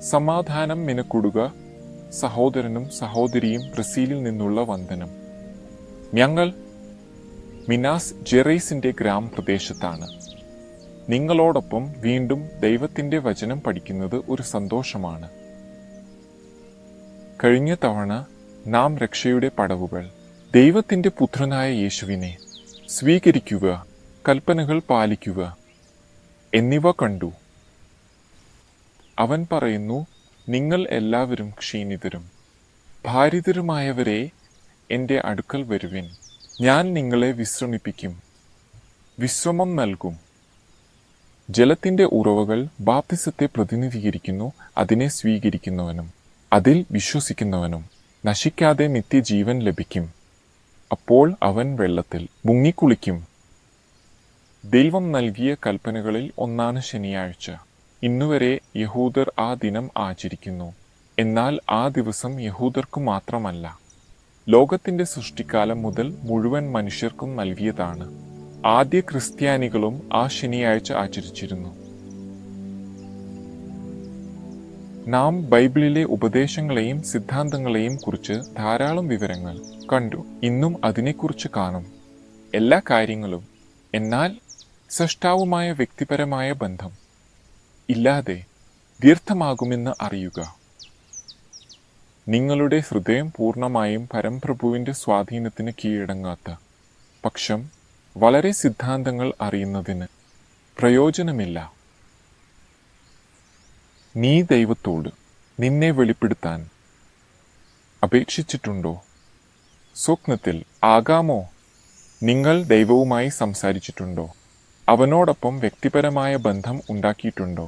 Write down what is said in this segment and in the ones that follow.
സമാധാനം നിനക്കൊടുക. സഹോദരനും സഹോദരിയും ബ്രസീലിൽ നിന്നുള്ള വന്ദനം. ഞങ്ങൾ മിനാസ് ജെറൈസിന്റെ ഗ്രാമപ്രദേശത്താണ്. നിങ്ങളോടൊപ്പം വീണ്ടും ദൈവത്തിന്റെ വചനം പഠിക്കുന്നത് ഒരു സന്തോഷമാണ്. കഴിഞ്ഞ തവണ നാം രക്ഷയുടെ പടവുകൾ, ദൈവത്തിന്റെ പുത്രനായ യേശുവിനെ സ്വീകരിക്കുക, കൽപ്പനകൾ പാലിക്കുക എന്നിവ കണ്ടു. അവൻ പറയുന്നു, നിങ്ങൾ എല്ലാവരും ക്ഷീണിതരും ഭാരിതരുമായവരെ എൻ്റെ അടുക്കൽ വരുവിൻ, ഞാൻ നിങ്ങളെ വിശ്രമിപ്പിക്കും, വിശ്രമം നൽകും. ജലത്തിന്റെ ഉറവകൾ ബാപ്തിസത്തെ പ്രതിനിധീകരിക്കുന്നു. അതിനെ സ്വീകരിക്കുന്നവനും അതിൽ വിശ്വസിക്കുന്നവനും നശിക്കാതെ നിത്യജീവൻ ലഭിക്കും. അപ്പോൾ അവൻ വെള്ളത്തിൽ മുങ്ങിക്കുളിക്കും. ദൈവം നൽകിയ കൽപ്പനകളിൽ ഒന്നാണ് ശനിയാഴ്ച. ഇന്നുവരെ യഹൂദർ ആ ദിനം ആചരിക്കുന്നു. എന്നാൽ ആ ദിവസം യഹൂദർക്കു മാത്രമല്ല, ലോകത്തിന്റെ സൃഷ്ടിക്കാലം മുതൽ മുഴുവൻ മനുഷ്യർക്കും നൽകിയതാണ്. ആദ്യ ക്രിസ്ത്യാനികളും ആ ശനിയാഴ്ച ആചരിച്ചിരുന്നു. നാം ബൈബിളിലെ ഉപദേശങ്ങളെയും സിദ്ധാന്തങ്ങളെയും കുറിച്ച് ധാരാളം വിവരങ്ങൾ കണ്ടു. ഇന്നും അതിനെക്കുറിച്ച് കാണും. എല്ലാ കാര്യങ്ങളും. എന്നാൽ സൃഷ്ടാവുമായ വ്യക്തിപരമായ ബന്ധം ഇല്ലാതെ വ്യർത്ഥമാകുമെന്ന് അറിയുക. നിങ്ങളുടെ ഹൃദയം പൂർണ്ണമായും പരംപ്രഭുവിന്റെ സ്വാധീനത്തിന് കീഴടങ്ങാത്ത പക്ഷം വളരെ സിദ്ധാന്തങ്ങൾ അറിയുന്നതിന് പ്രയോജനമില്ല. നീ ദൈവത്തോട് നിന്നെ വെളിപ്പെടുത്താൻ അപേക്ഷിച്ചിട്ടുണ്ടോ? സ്വപ്നത്തിൽ ആകാമോ? നിങ്ങൾ ദൈവവുമായി സംസാരിച്ചിട്ടുണ്ടോ? അവനോടൊപ്പം വ്യക്തിപരമായ ബന്ധം ഉണ്ടാക്കിയിട്ടുണ്ടോ?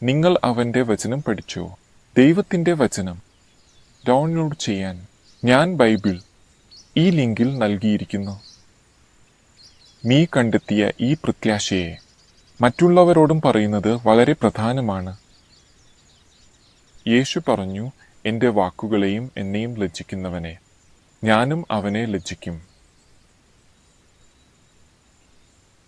നിങ്ങൾ അവന്റെ വചനം പഠിച്ചോ? ദൈവത്തിന്റെ വചനം ഡൗൺലോഡ് ചെയ്യാൻ ഞാൻ ബൈബിൾ ഈ ലിങ്കിൽ നൽകിയിരിക്കുന്നു. നീ കണ്ടെത്തിയ ഈ പ്രത്യാശയെ മറ്റുള്ളവരോടും പറയുന്നത് വളരെ പ്രധാനമാണ്. യേശു പറഞ്ഞു, എൻ്റെ വാക്കുകളെയും എന്നെയും ലജ്ജിക്കുന്നവനെ ഞാനും അവനെ ലജ്ജിക്കും.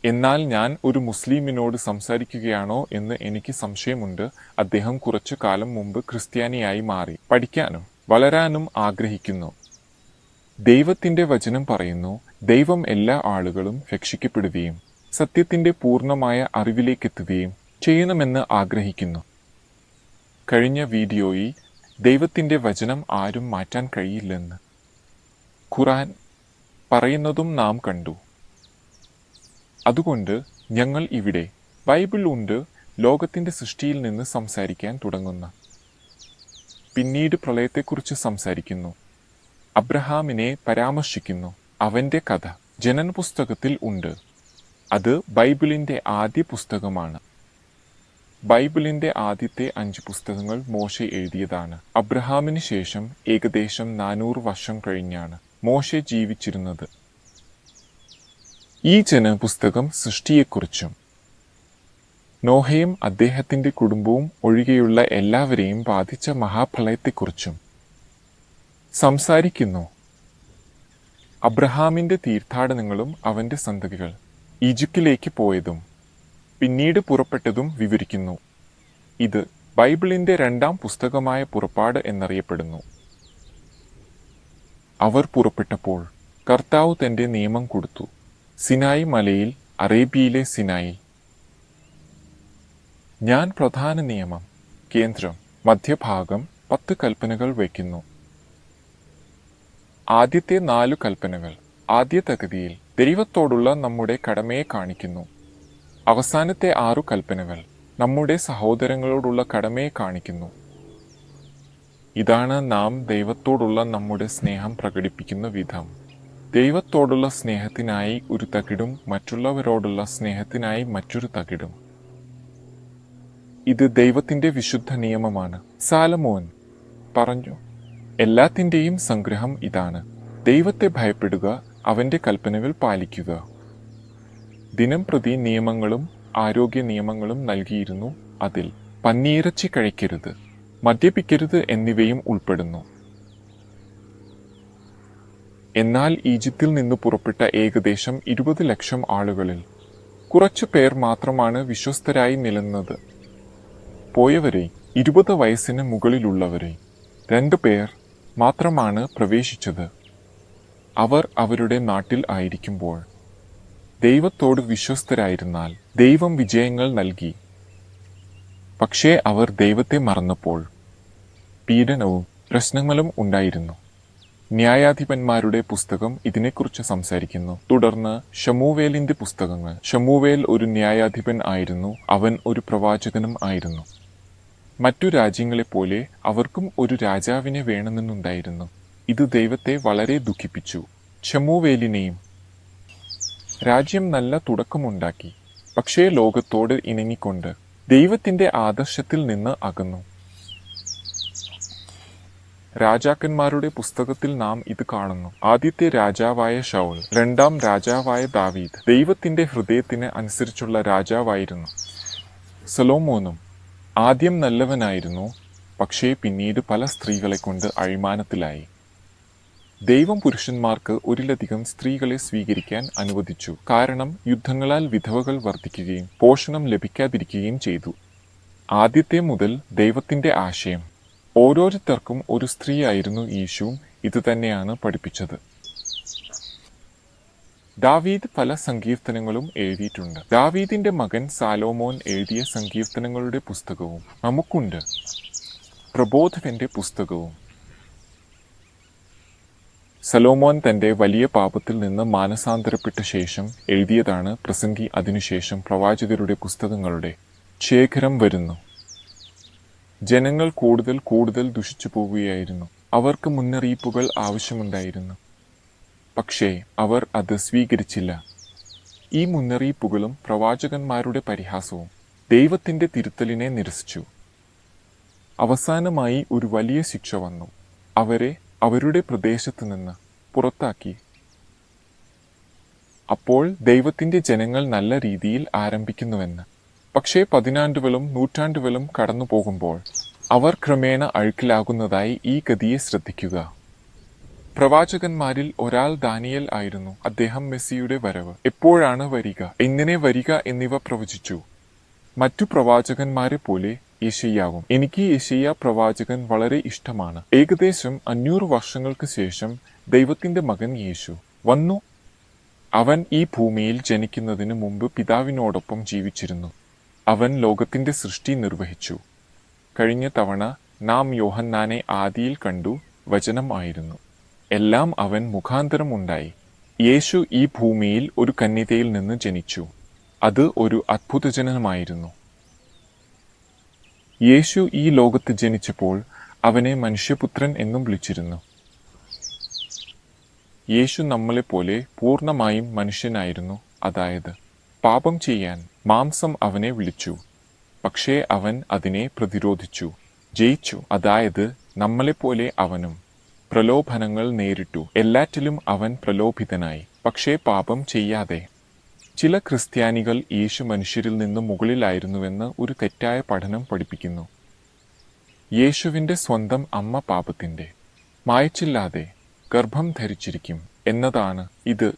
എന്നാൽ ഞാൻ ഒരു മുസ്ലിമിനോട് സംസാരിക്കുകയാണോ എന്ന് എനിക്ക് സംശയമുണ്ട്. അദ്ദേഹം കുറച്ചു കാലം മുമ്പ് ക്രിസ്ത്യാനിയായി മാറി. പഠിക്കാനും വളരാനും ആഗ്രഹിക്കുന്നു. ദൈവത്തിന്റെ വചനം പറയുന്നു, ദൈവം എല്ലാ ആളുകളും രക്ഷിക്കപ്പെടുകയും സത്യത്തിന്റെ പൂർണ്ണമായ അറിവിലേക്കെത്തുകയും ചെയ്യണമെന്ന് ആഗ്രഹിക്കുന്നു. കഴിഞ്ഞ വീഡിയോയിൽ ദൈവത്തിന്റെ വചനം ആരും മാറ്റാൻ കഴിയില്ലെന്ന് ഖുർആൻ പറയുന്നതും നാം കണ്ടു. അതുകൊണ്ട് ഞങ്ങൾ ഇവിടെ ബൈബിൾ ഉണ്ട് ലോകത്തിന്റെ സൃഷ്ടിയിൽ നിന്ന് സംസാരിക്കാൻ തുടങ്ങുന്ന. പിന്നീട് പ്രളയത്തെക്കുറിച്ച് സംസാരിക്കുന്നു. അബ്രഹാമിനെ പരാമർശിക്കുന്നു. അവന്റെ കഥ ജനന പുസ്തകത്തിൽ ഉണ്ട്. അത് ബൈബിളിന്റെ ആദ്യ പുസ്തകമാണ്. ബൈബിളിന്റെ ആദ്യത്തെ 5 പുസ്തകങ്ങൾ മോശെ എഴുതിയതാണ്. അബ്രഹാമിന് ശേഷം ഏകദേശം 400 വർഷം കഴിഞ്ഞാണ് മോശെ ജീവിച്ചിരുന്നത്. ഈ ജനപുസ്തകം സൃഷ്ടിയെക്കുറിച്ചും നോഹയും അദ്ദേഹത്തിന്റെ കുടുംബവും ഒഴികെയുള്ള എല്ലാവരെയും ബാധിച്ച മഹാപ്രളയത്തെക്കുറിച്ചും സംസാരിക്കുന്നു. അബ്രഹാമിന്റെ തീർത്ഥാടനങ്ങളും അവന്റെ സന്തതികൾ ഈജിപ്തിലേക്ക് പോയതും പിന്നീട് പുറപ്പെട്ടതും വിവരിക്കുന്നു. ഇത് ബൈബിളിന്റെ 2ാം പുസ്തകമായ പുറപ്പാട് എന്നറിയപ്പെടുന്നു. അവർ പുറപ്പെട്ടപ്പോൾ കർത്താവ് തന്റെ നിയമം കൊടുത്തു. സിനായി മലയിൽ, അറേബ്യയിലെ സിനായി. ഞാൻ പ്രധാന നിയമം, കേന്ദ്രം, മധ്യഭാഗം 10 കൽപ്പനകൾ വയ്ക്കുന്നു. ആദ്യത്തെ 4 കൽപ്പനകൾ ആദ്യ തകതിയിൽ ദൈവത്തോടുള്ള നമ്മുടെ കടമയെ കാണിക്കുന്നു. അവസാനത്തെ 6 കൽപ്പനകൾ നമ്മുടെ സഹോദരങ്ങളോടുള്ള കടമയെ കാണിക്കുന്നു. ഇതാണ് നാം ദൈവത്തോടുള്ള നമ്മുടെ സ്നേഹം പ്രകടിപ്പിക്കുന്ന വിധം. ദൈവത്തോടുള്ള സ്നേഹത്തിനായി ഒരു തകിടും മറ്റുള്ളവരോടുള്ള സ്നേഹത്തിനായി മറ്റൊരു തകിടും. ഇത് ദൈവത്തിന്റെ വിശുദ്ധ നിയമമാണ്. സാലമോൻ പറഞ്ഞു, എല്ലാത്തിൻ്റെയും സംഗ്രഹം ഇതാണ്: ദൈവത്തെ ഭയപ്പെടുക, അവന്റെ കൽപ്പനകൾ പാലിക്കുക. ദിനം പ്രതി നിയമങ്ങളും ആരോഗ്യ നിയമങ്ങളും നൽകിയിരുന്നു. അതിൽ പന്നിയിറച്ചി കഴിക്കരുത്, മദ്യപിക്കരുത് എന്നിവയും ഉൾപ്പെടുന്നു. എന്നാൽ ഈജിപ്തിൽ നിന്ന് പുറപ്പെട്ട ഏകദേശം 20 ലക്ഷം ആളുകളിൽ കുറച്ചു പേർ മാത്രമാണ് വിശ്വസ്തരായി നിലനിന്നത്. പോയവരെ 20 വയസ്സിന് മുകളിലുള്ളവരെ 2 പേർ മാത്രമാണ് പ്രവേശിച്ചത്. അവർ അവരുടെ നാട്ടിൽ ആയിരിക്കുമ്പോൾ ദൈവത്തോട് വിശ്വസ്തരായിരുന്നാൽ ദൈവം വിജയങ്ങൾ നൽകി. പക്ഷേ അവർ ദൈവത്തെ മറന്നപ്പോൾ പീഡനവും പ്രശ്നങ്ങളും ഉണ്ടായിരുന്നു. ന്യായാധിപന്മാരുടെ പുസ്തകം ഇതിനെക്കുറിച്ച് സംസാരിക്കുന്നു. തുടർന്ന് ശമൂവേലിന്റെ പുസ്തകങ്ങൾ. ശമൂവേൽ ഒരു ന്യായാധിപൻ ആയിരുന്നു. അവൻ ഒരു പ്രവാചകനും ആയിരുന്നു. മറ്റു രാജ്യങ്ങളെപ്പോലെ അവർക്കും ഒരു രാജാവിനെ വേണമെന്നുണ്ടായിരുന്നു. ഇത് ദൈവത്തെ വളരെ ദുഃഖിപ്പിച്ചു. ശമൂവേലിനെയും രാജ്യം നല്ല തുടക്കമുണ്ടാക്കി. പക്ഷേ ലോകത്തോട് ഇണങ്ങിക്കൊണ്ട് ദൈവത്തിന്റെ ആദർശത്തിൽ നിന്ന് അകന്നു. രാജാക്കന്മാരുടെ പുസ്തകത്തിൽ നാം ഇത് കാണുന്നു. ആദ്യത്തെ രാജാവായ ശൗൽ, രണ്ടാം രാജാവായ ദാവീദ് ദൈവത്തിന്റെ ഹൃദയത്തിന് അനുസരിച്ചുള്ള രാജാവായിരുന്നു. സൊലോമോനും ആദ്യം നല്ലവനായിരുന്നു, പക്ഷേ പിന്നീട് പല സ്ത്രീകളെ കൊണ്ട് അഴിമാനത്തിലായി. ദൈവം പുരുഷന്മാർക്ക് ഒന്നിലധികം സ്ത്രീകളെ സ്വീകരിക്കാൻ അനുവദിച്ചു. കാരണം യുദ്ധങ്ങളാൽ വിധവകൾ വർദ്ധിക്കുകയും പോഷണം ലഭിക്കാതിരിക്കുകയും ചെയ്തു. ആദ്യത്തെ മുതൽ ദൈവത്തിന്റെ ആശയം ഓരോരുത്തർക്കും ഒരു സ്ത്രീയായിരുന്നു. യേശുവും ഇതുതന്നെയാണ് പഠിപ്പിച്ചത്. ദാവീദ് പല സങ്കീർത്തനങ്ങളും എഴുതിയിട്ടുണ്ട്. ദാവീദിന്റെ മകൻ സാലോമോൻ എഴുതിയ സങ്കീർത്തനങ്ങളുടെ പുസ്തകവും നമുക്കുണ്ട്. പ്രബോധകന്റെ പുസ്തകവും. സലോമോൻ തന്റെ വലിയ പാപത്തിൽ നിന്ന് മാനസാന്തരപ്പെട്ട ശേഷം എഴുതിയതാണ് പ്രസംഗി. അതിനുശേഷം പ്രവാചകരുടെ പുസ്തകങ്ങളുടെ ശേഖരം വരുന്നു. ജനങ്ങൾ കൂടുതൽ കൂടുതൽ ദുഷിച്ചു പോവുകയായിരുന്നു. അവർക്ക് മുന്നറിയിപ്പുകൾ ആവശ്യമുണ്ടായിരുന്നു. പക്ഷേ അവർ അത് സ്വീകരിച്ചില്ല. ഈ മുന്നറിയിപ്പുകളും പ്രവാചകന്മാരുടെ പരിഹാസവും ദൈവത്തിന്റെ തിരുത്തലിനെ നിരസിച്ചു. അവസാനമായി ഒരു വലിയ ശിക്ഷ വന്നു. അവരെ അവരുടെ പ്രദേശത്ത് നിന്ന് പുറത്താക്കി. അപ്പോൾ ദൈവത്തിന്റെ ജനങ്ങൾ നല്ല രീതിയിൽ ആരംഭിക്കുന്നുവെന്ന്. പക്ഷേ പതിനാണ്ടുകളും നൂറ്റാണ്ടുകളും കടന്നു പോകുമ്പോൾ അവർ ക്രമേണ അഴുക്കിലാകുന്നതായി ഈ ഗതിയെ ശ്രദ്ധിക്കുക. പ്രവാചകന്മാരിൽ ഒരാൾ ദാനിയേൽ ആയിരുന്നു. അദ്ദേഹം മെസ്സിയുടെ വരവ്, എപ്പോഴാണ് വരിക, എങ്ങനെ വരിക എന്നിവ പ്രവചിച്ചു. മറ്റു പ്രവാചകന്മാരെ പോലെ യെശയ്യാവും. എനിക്ക് യെശയ്യാ പ്രവാചകൻ വളരെ ഇഷ്ടമാണ്. ഏകദേശം 500 വർഷങ്ങൾക്ക് ശേഷം ദൈവത്തിന്റെ മകൻ യേശു വന്നു. അവൻ ഈ ഭൂമിയിൽ ജനിക്കുന്നതിന് മുമ്പ് പിതാവിനോടൊപ്പം ജീവിച്ചിരുന്നു. അവൻ ലോകത്തിന്റെ സൃഷ്ടി നിർവഹിച്ചു. കഴിഞ്ഞ തവണ നാം യോഹന്നാനെ ആദിയിൽ കണ്ടു. വചനം ആയിരുന്നു. എല്ലാം അവൻ മുഖാന്തരം ഉണ്ടായി. യേശു ഈ ഭൂമിയിൽ ഒരു കന്യകയിൽ നിന്ന് ജനിച്ചു. അത് ഒരു അത്ഭുതജനകമായിരുന്നു. യേശു ഈ ലോകത്ത് ജനിച്ചപ്പോൾ അവനെ മനുഷ്യപുത്രൻ എന്നും വിളിച്ചിരുന്നു. യേശു നമ്മളെപ്പോലെ പൂർണ്ണമായും മനുഷ്യനായിരുന്നു. അതായത് പാപം ചെയ്യാൻ മാംസം അവനെ വിളിച്ചു. പക്ഷേ അവൻ അതിനെ പ്രതിരോധിച്ചു, ജയിച്ചു. അതായത് നമ്മളെപ്പോലെ അവനും പ്രലോഭനങ്ങൾ നേരിട്ടു. എല്ലാറ്റിലും അവൻ പ്രലോഭിതനായി, പക്ഷേ പാപം ചെയ്യാതെ. ചില ക്രിസ്ത്യാനികൾ യേശു മനുഷ്യരിൽ നിന്ന് മുകളിലായിരുന്നുവെന്ന് ഒരു തെറ്റായ പഠനം പഠിപ്പിക്കുന്നു. യേശുവിന്റെ സ്വന്തം അമ്മ പാപത്തിന്റെ മായച്ചില്ലാതെ ഗർഭം ധരിച്ചിരിക്കും എന്നതാണ് ഇത്.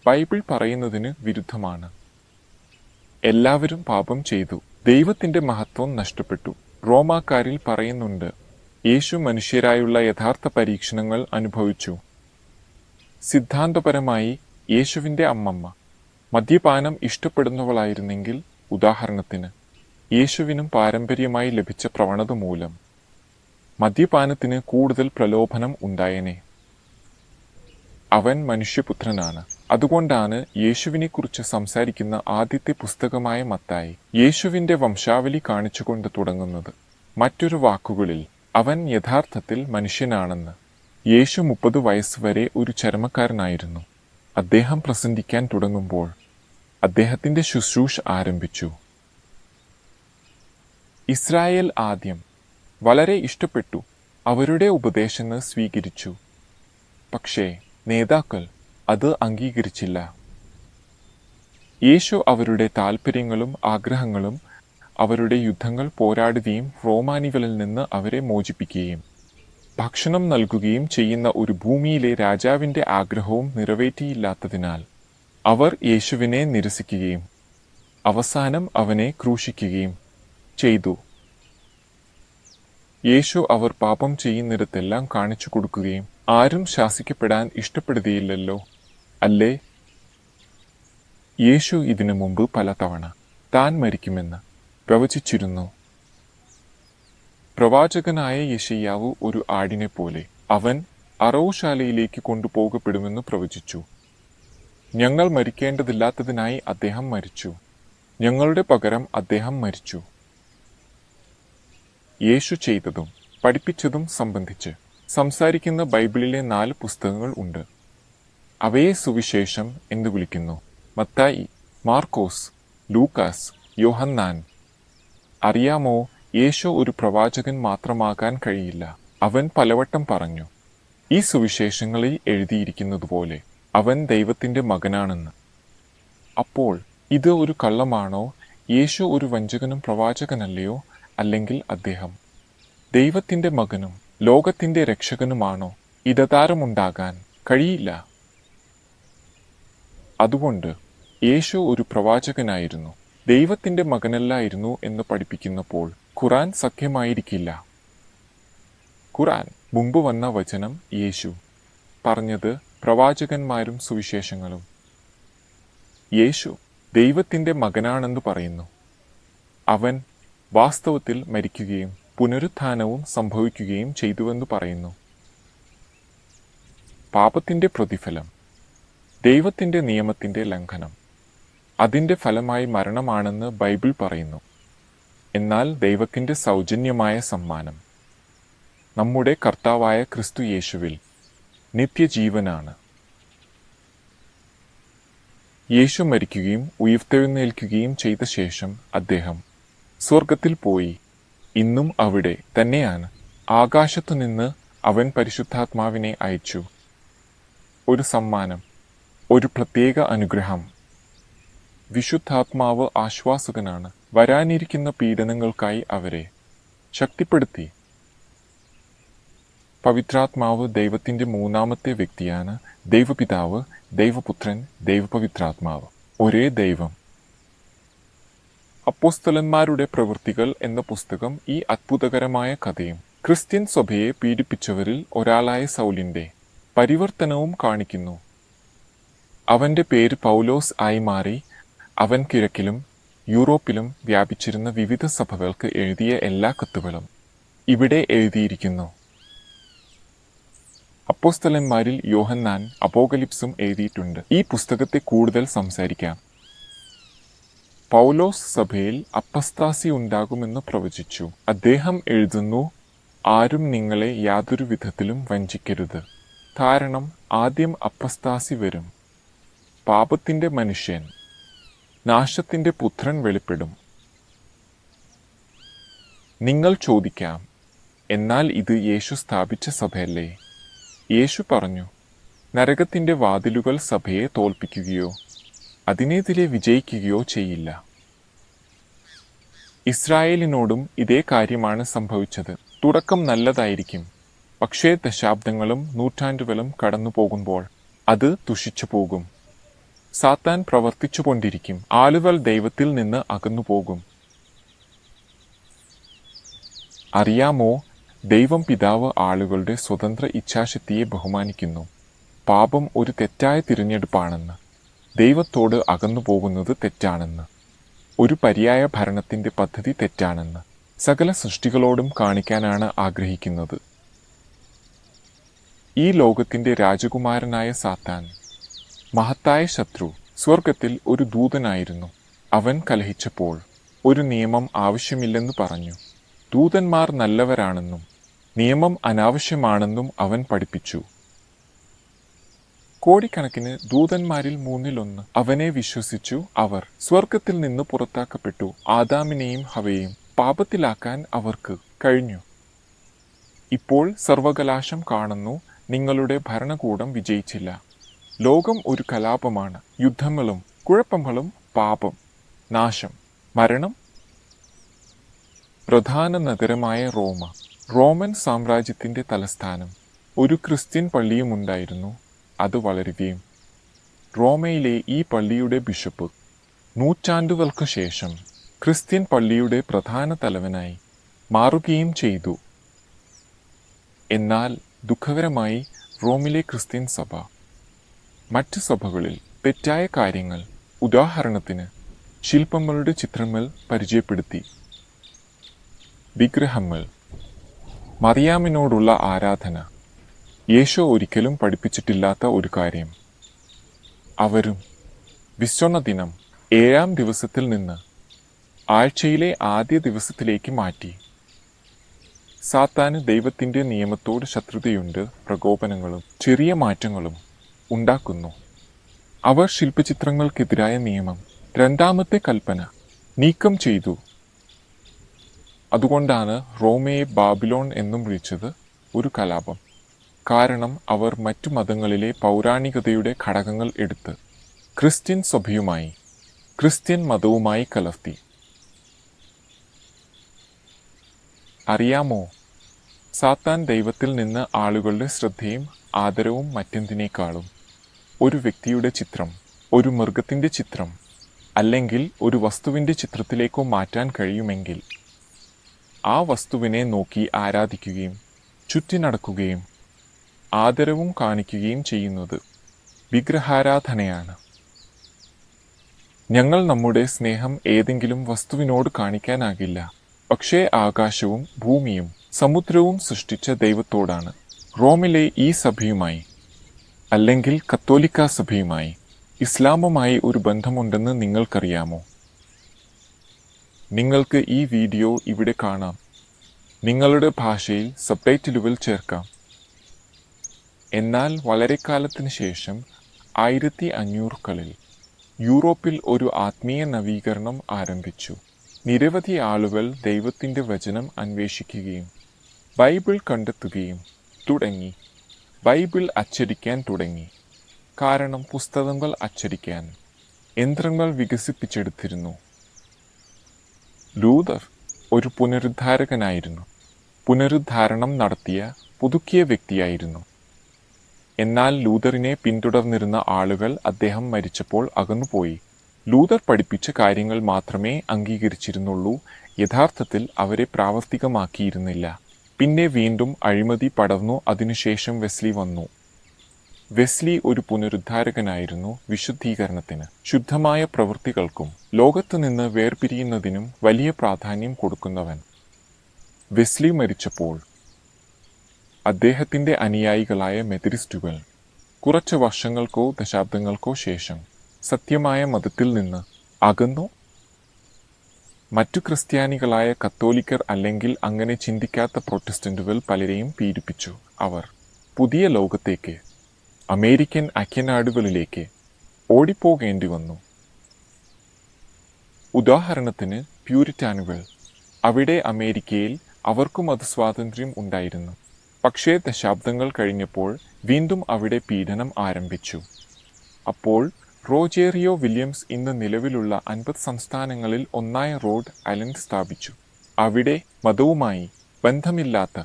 ബൈബിൾ പറയുന്നതിന് വിരുദ്ധമാണ്. എല്ലാവരും പാപം ചെയ്തു. ദൈവത്തിന്റെ മഹത്വം നഷ്ടപ്പെട്ടു. റോമാക്കാരിൽ പറയുന്നുണ്ട്, യേശു മനുഷ്യരായുള്ള യഥാർത്ഥ പരീക്ഷണങ്ങൾ അനുഭവിച്ചു. സിദ്ധാന്തപരമായി യേശുവിന്റെ അമ്മമ്മ മദ്യപാനം ഇഷ്ടപ്പെടുന്നവളായിരുന്നെങ്കിൽ, ഉദാഹരണത്തിന് യേശുവിനും പാരമ്പര്യമായി ലഭിച്ച പ്രവണത മൂലം മദ്യപാനത്തിന് കൂടുതൽ പ്രലോഭനം ഉണ്ടായേനെ. അവൻ മനുഷ്യപുത്രനാണ്. അതുകൊണ്ടാണ് യേശുവിനെക്കുറിച്ച് സംസാരിക്കുന്ന ആദ്യത്തെ പുസ്തകമായ മത്തായി യേശുവിന്റെ വംശാവലി കാണിച്ചുകൊണ്ട് തുടങ്ങുന്നത്. മറ്റൊരു വാക്കുകളിൽ അവൻ യഥാർത്ഥത്തിൽ മനുഷ്യനാണെന്ന്. യേശു 30 വയസ്സ് വരെ ഒരു ചരമക്കാരനായിരുന്നു. അദ്ദേഹം പ്രസംഗിക്കാൻ തുടങ്ങുമ്പോൾ അദ്ദേഹത്തിന്റെ ശുശ്രൂഷ ആരംഭിച്ചു. ഇസ്രായേൽ ആദ്യം വളരെ ഇഷ്ടപ്പെട്ടു. അവരുടെ ഉപദേശങ്ങൾ സ്വീകരിച്ചു. പക്ഷേ നേതാക്കൾ അത് അംഗീകരിച്ചില്ല. യേശു അവരുടെ താൽപ്പര്യങ്ങളും ആഗ്രഹങ്ങളും അവരുടെ യുദ്ധങ്ങൾ പോരാടുകയും റോമാനികളിൽ നിന്ന് അവരെ മോചിപ്പിക്കുകയും ഭക്ഷണം നൽകുകയും ചെയ്യുന്ന ഒരു ഭൂമിയിലെ രാജാവിന്റെ ആഗ്രഹവും നിറവേറ്റിയില്ലാത്തതിനാൽ അവർ യേശുവിനെ നിരസിക്കുകയും അവസാനം അവനെ ക്രൂശിക്കുകയും ചെയ്തു. യേശു അവർ പാപം ചെയ്യുന്നിടത്തെല്ലാം കാണിച്ചു കൊടുക്കുകയും ആരും ശാസിക്കപ്പെടാൻ ഇഷ്ടപ്പെടുകയില്ലല്ലോ, അല്ലേ? യേശു ഇതിനു മുമ്പ് പലതവണ താൻ മരിക്കുമെന്ന് പ്രവചിച്ചിരുന്നു. പ്രവാചകനായ യെശയ്യാവ് ഒരു ആടിനെ പോലെ അവൻ അറവുശാലയിലേക്ക് കൊണ്ടുപോകപ്പെടുമെന്ന് പ്രവചിച്ചു. ഞങ്ങൾ മരിക്കേണ്ടതില്ലാത്തതിനായി അദ്ദേഹം മരിച്ചു. ഞങ്ങളുടെ പകരം അദ്ദേഹം മരിച്ചു. യേശു ചെയ്തതും പഠിപ്പിച്ചതും സംബന്ധിച്ച് സംസാരിക്കുന്ന ബൈബിളിലെ 4 പുസ്തകങ്ങൾ ഉണ്ട്. അവയെ സുവിശേഷം എന്ന് വിളിക്കുന്നു. മത്തായി, മാർക്കോസ്, ലൂക്കാസ്, യോഹന്നാൻ. അറിയാമോ, യേശു ഒരു പ്രവാചകൻ മാത്രമാകാൻ കഴിയില്ല. അവൻ പലവട്ടം പറഞ്ഞു, ഈ സുവിശേഷങ്ങളിൽ എഴുതിയിരിക്കുന്നതുപോലെ അവൻ ദൈവത്തിന്റെ മകനാണെന്ന്. അപ്പോൾ ഇത് ഒരു കള്ളമാണോ? യേശു ഒരു വഞ്ചകനും പ്രവാചകനല്ലയോ? അല്ലെങ്കിൽ അദ്ദേഹം ദൈവത്തിന്റെ മകനും ലോകത്തിന്റെ രക്ഷകനുമാണോ? ഇടതാരമുണ്ടാകാൻ കഴിയില്ല. അതുകൊണ്ട് യേശു ഒരു പ്രവാചകനായിരുന്നു, ദൈവത്തിന്റെ മകനല്ലായിരുന്നു എന്ന് പഠിപ്പിക്കുന്നപ്പോൾ ഖുറാൻ സത്യമായിരിക്കില്ല. ഖുറാൻ മുമ്പ് വന്ന വചനം യേശു പറഞ്ഞത് പ്രവാചകന്മാരും സുവിശേഷങ്ങളും. യേശു ദൈവത്തിന്റെ മകനാണെന്ന് പറയുന്നു. അവൻ വാസ്തവത്തിൽ മരിക്കുകയും പുനരുത്ഥാനവും സംഭവിക്കുകയും ചെയ്തുവെന്ന് പറയുന്നു. പാപത്തിന്റെ പ്രതിഫലം ദൈവത്തിന്റെ നിയമത്തിന്റെ ലംഘനം. അതിന്റെ ഫലമായി മരണമാണെന്ന് ബൈബിൾ പറയുന്നു. എന്നാൽ ദൈവത്തിന്റെ സൗജന്യമായ സമ്മാനം നമ്മുടെ കർത്താവായ ക്രിസ്തു യേശുവിൽ നിത്യജീവനാണ്. യേശു മരിക്കുകയും ഉയിർത്തെഴുന്നേൽക്കുകയും ചെയ്ത ശേഷം അദ്ദേഹം സ്വർഗത്തിൽ പോയി. ഇന്നും അവിടെ തന്നെയാണ്. ആകാശത്തുനിന്ന് അവൻ പരിശുദ്ധാത്മാവിനെ അയച്ചു. ഒരു സമ്മാനം, ഒരു പ്രത്യേക അനുഗ്രഹം. വിശുദ്ധാത്മാവ് ആശ്വാസകനാണ്. വരാനിരിക്കുന്ന പീഡനങ്ങൾക്കായി അവരെ ശക്തിപ്പെടുത്തി. പവിത്രാത്മാവ് ദൈവത്തിന്റെ 3ാമത്തെ വ്യക്തിയാണ്. ദൈവപിതാവ്, ദൈവപുത്രൻ, ദൈവപവിത്രാത്മാവ്, ഒരേ ദൈവം. അപ്പോസ്തലന്മാരുടെ പ്രവൃത്തികൾ എന്ന പുസ്തകം ഈ അത്ഭുതകരമായ കഥയും ക്രിസ്ത്യൻ സഭയെ പീഡിപ്പിച്ചവരിൽ ഒരാളായ സൗലിന്റെ പരിവർത്തനവും കാണിക്കുന്നു. അവന്റെ പേര് പൗലോസ് ആയി മാറി. അവൻ കിഴക്കിലും യൂറോപ്പിലും വ്യാപിച്ചിരുന്ന വിവിധ സഭകൾക്ക് എഴുതിയ എല്ലാ കത്തുകളും ഇവിടെ എഴുതിയിരിക്കുന്നു. അപ്പോസ്തലന്മാരിൽ യോഹന്നാൻ അപ്പോകലിപ്സും എഴുതിയിട്ടുണ്ട്. ഈ പുസ്തകത്തെ കൂടുതൽ സംസാരിക്കാം. പൗലോസ് സഭയിൽ അപ്പസ്താസി ഉണ്ടാകുമെന്ന് പ്രവചിച്ചു. അദ്ദേഹം എഴുതുന്നു, ആരും നിങ്ങളെ യാതൊരു വിധത്തിലും വഞ്ചിക്കരുത്. കാരണം ആദ്യം അപ്പസ്താസി വരും. പാപത്തിന്റെ മനുഷ്യൻ, നാശത്തിന്റെ പുത്രൻ വെളിപ്പെടും. നിങ്ങൾ ചോദിക്കാം, എന്നാൽ ഇത് യേശു സ്ഥാപിച്ച സഭയല്ലേ? യേശു പറഞ്ഞു, നരകത്തിന്റെ വാതിലുകൾ സഭയെ തോൽപ്പിക്കുകയോ അതിനെതിരെ വിജയിക്കുകയോ ചെയ്യില്ല. ഇസ്രായേലിനോടും ഇതേ കാര്യമാണ് സംഭവിച്ചത്. തുടക്കം നല്ലതായിരിക്കും, പക്ഷേ ദശാബ്ദങ്ങളും നൂറ്റാണ്ടുകളും കടന്നു പോകുമ്പോൾ അത് ദുഷിച്ചു പോകും. സാത്താൻ പ്രവർത്തിച്ചുകൊണ്ടിരിക്കും. ആളുകൾ ദൈവത്തിൽ നിന്ന് അകന്നുപോകും. അറിയാമോ, ദൈവം പിതാവ് ആളുകളുടെ സ്വതന്ത്ര ഇച്ഛാശക്തിയെ ബഹുമാനിക്കുന്നു. പാപം ഒരു തെറ്റായ തിരഞ്ഞെടുപ്പാണെന്ന്, ദൈവത്തോട് അകന്നു പോകുന്നത് തെറ്റാണെന്ന്, ഒരു പര്യായ ഭരണത്തിന്റെ പദ്ധതി തെറ്റാണെന്ന് സകല സൃഷ്ടികളോടും കാണിക്കാനാണ് ആഗ്രഹിക്കുന്നത്. ഈ ലോകത്തിന്റെ രാജകുമാരനായ സാത്താൻ, മഹത്തായ ശത്രു, സ്വർഗത്തിൽ ഒരു ദൂതനായിരുന്നു. അവൻ കലഹിച്ചപ്പോൾ ഒരു നിയമം ആവശ്യമില്ലെന്ന് പറഞ്ഞു. ദൂതന്മാർ നല്ലവരാണെന്നും നിയമം അനാവശ്യമാണെന്നും അവൻ പഠിപ്പിച്ചു. കോടിക്കണക്കിന് ദൂതന്മാരിൽ 1/3 അവനെ വിശ്വസിച്ചു. അവർ സ്വർഗത്തിൽ നിന്ന് പുറത്താക്കപ്പെട്ടു. ആദാമിനെയും ഹവയെയും പാപത്തിലാക്കാൻ അവർക്ക് കഴിഞ്ഞു. ഇപ്പോൾ സർവകലാശം കാണുന്നു, നിങ്ങളുടെ ഭരണകൂടം വിജയിച്ചില്ല. ലോകം ഒരു കലാപമാണ്. യുദ്ധങ്ങളും കുഴപ്പങ്ങളും, പാപം, നാശം, മരണം. പ്രധാന നഗരമായ റോമ, റോമൻ സാമ്രാജ്യത്തിന്റെ തലസ്ഥാനം. ഒരു ക്രിസ്ത്യൻ പള്ളിയുമുണ്ടായിരുന്നു. അത് വളരുകയും റോമയിലെ ഈ പള്ളിയുടെ ബിഷപ്പ് നൂറ്റാണ്ടുകൾക്ക് ശേഷം ക്രിസ്ത്യൻ പള്ളിയുടെ പ്രധാന തലവനായി മാറുകയും ചെയ്തു. എന്നാൽ ദുഃഖകരമായി റോമിലെ ക്രിസ്ത്യൻ സഭ മറ്റ് സഭകളിൽ തെറ്റായ കാര്യങ്ങൾ, ഉദാഹരണത്തിന് ശില്പങ്ങളുടെ ചിത്രങ്ങൾ പരിചയപ്പെടുത്തി. വിഗ്രഹങ്ങൾ, മറിയാമിനോടുള്ള ആരാധന യേശു ഒരിക്കലും പഠിപ്പിച്ചിട്ടില്ലാത്ത ഒരു കാര്യം. അവരും വിശ്വന്ന ദിനം 7-ാം ദിവസത്തിൽ നിന്ന് ആഴ്ചയിലെ ആദ്യ ദിവസത്തിലേക്ക് മാറ്റി. സാത്താന് ദൈവത്തിൻ്റെ നിയമത്തോട് ശത്രുതയുണ്ട്. പ്രകോപനങ്ങളും ചെറിയ മാറ്റങ്ങളും ഉണ്ടാക്കുന്നു. അവർ ശില്പചിത്രങ്ങൾക്കെതിരായ നിയമം, 2-ാമത്തെ കൽപ്പന നീക്കം ചെയ്തു. അതുകൊണ്ടാണ് റോമയെ ബാബിലോൺ എന്നും വിളിച്ചത്. ഒരു കലാപം. കാരണം അവർ മറ്റു മതങ്ങളിലെ പൗരാണികതയുടെ ഘടകങ്ങൾ എടുത്ത് ക്രിസ്ത്യൻ സഭയുമായി, ക്രിസ്ത്യൻ മതവുമായി കലർത്തി. അറിയാമോ, സാത്താൻ ദൈവത്തിൽ നിന്ന് ആളുകളുടെ ശ്രദ്ധയും ആദരവും മറ്റെന്തിനേക്കാളും ഒരു വ്യക്തിയുടെ ചിത്രം, ഒരു മൃഗത്തിൻ്റെ ചിത്രം അല്ലെങ്കിൽ ഒരു വസ്തുവിൻ്റെ ചിത്രത്തിലേക്കോ മാറ്റാൻ കഴിയുമെങ്കിൽ ആ വസ്തുവിനെ നോക്കി ആരാധിക്കുകയും ചുറ്റി നടക്കുകയും ആദരവും കാണിക്കുകയും ചെയ്യുന്നത് വിഗ്രഹാരാധനയാണ്. ഞങ്ങൾ നമ്മുടെ സ്നേഹം ഏതെങ്കിലും വസ്തുവിനോട് കാണിക്കാനാകില്ല, പക്ഷേ ആകാശവും ഭൂമിയും സമുദ്രവും സൃഷ്ടിച്ച ദൈവത്തോടാണ്. റോമിലെ ഈ സഭയുമായി അല്ലെങ്കിൽ കത്തോലിക്ക സഭയുമായി, ഇസ്ലാമുമായി ഒരു ബന്ധമുണ്ടെന്ന് നിങ്ങൾക്കറിയാമോ? നിങ്ങൾക്ക് ഈ വീഡിയോ ഇവിടെ കാണാം. നിങ്ങളുടെ ഭാഷയിൽ സബ്ടൈറ്റിലുകൾ ചേർക്കാം. എന്നാൽ വളരെ കാലത്തിന് ശേഷം 1500കളിൽ യൂറോപ്പിൽ ഒരു ആത്മീയ നവീകരണം ആരംഭിച്ചു. നിരവധി ആളുകൾ ദൈവത്തിൻ്റെ വചനം അന്വേഷിക്കുകയും ബൈബിൾ കണ്ടെത്തുകയും തുടങ്ങി. ബൈബിൾ അച്ചടിക്കാൻ തുടങ്ങി. കാരണം പുസ്തകങ്ങൾ അച്ചടിക്കാൻ യന്ത്രങ്ങൾ വികസിപ്പിച്ചെടുത്തിരുന്നു. ലൂതർ ഒരു പുനരുദ്ധാരകനായിരുന്നു. പുനരുദ്ധാരണം നടത്തിയ, പുതുക്കിയ വ്യക്തിയായിരുന്നു. എന്നാൽ ലൂതറിനെ പിന്തുടർന്നിരുന്ന ആളുകൾ അദ്ദേഹം മരിച്ചപ്പോൾ അകന്നുപോയി. ലൂതർ പഠിപ്പിച്ച കാര്യങ്ങൾ മാത്രമേ അംഗീകരിച്ചിരുന്നുള്ളൂ. യഥാർത്ഥത്തിൽ അവരെ പ്രാവർത്തികമാക്കിയിരുന്നില്ല. പിന്നെ വീണ്ടും അഴിമതി പടർന്നു. അതിനുശേഷം വെസ്ലി വന്നു. വെസ്ലി ഒരു പുനരുദ്ധാരകനായിരുന്നു. വിശുദ്ധീകരണത്തിന്, ശുദ്ധമായ പ്രവൃത്തികൾക്കും ലോകത്തുനിന്ന് വേർപിരിയുന്നതിനും വലിയ പ്രാധാന്യം കൊടുക്കുന്നവൻ. വെസ്ലി മരിച്ചപ്പോൾ അദ്ദേഹത്തിൻ്റെ അനുയായികളായ മെത്തഡിസ്റ്റുകൾ കുറച്ച് വർഷങ്ങൾക്കോ ദശാബ്ദങ്ങൾക്കോ ശേഷം സത്യമായ മതത്തിൽ നിന്ന് അകന്നു. മറ്റു ക്രിസ്ത്യാനികളായ കത്തോലിക്കർ അല്ലെങ്കിൽ അങ്ങനെ ചിന്തിക്കാത്ത പ്രൊട്ടസ്റ്റന്റുകൾ പലരെയും പീഡിപ്പിച്ചു. അവർ പുതിയ ലോകത്തേക്ക്, അമേരിക്കൻ ഐക്യനാടുകളിലേക്ക് ഓടിപ്പോകേണ്ടി വന്നു. ഉദാഹരണത്തിന് പ്യൂരിറ്റാനുകൾ. അവിടെ അമേരിക്കയിൽ അവർക്കും മതസ്വാതന്ത്ര്യം ഉണ്ടായിരുന്നു. പക്ഷേ ദശാബ്ദങ്ങൾ കഴിഞ്ഞപ്പോൾ വീണ്ടും അവിടെ പീഡനം ആരംഭിച്ചു. അപ്പോൾ റോജേറിയോ വില്യംസ് ഇന്ന് നിലവിലുള്ള 50 സംസ്ഥാനങ്ങളിൽ ഒന്നായ റോഡ് ഐലൻഡ് സ്ഥാപിച്ചു. അവിടെ മതവുമായി ബന്ധമില്ലാത്ത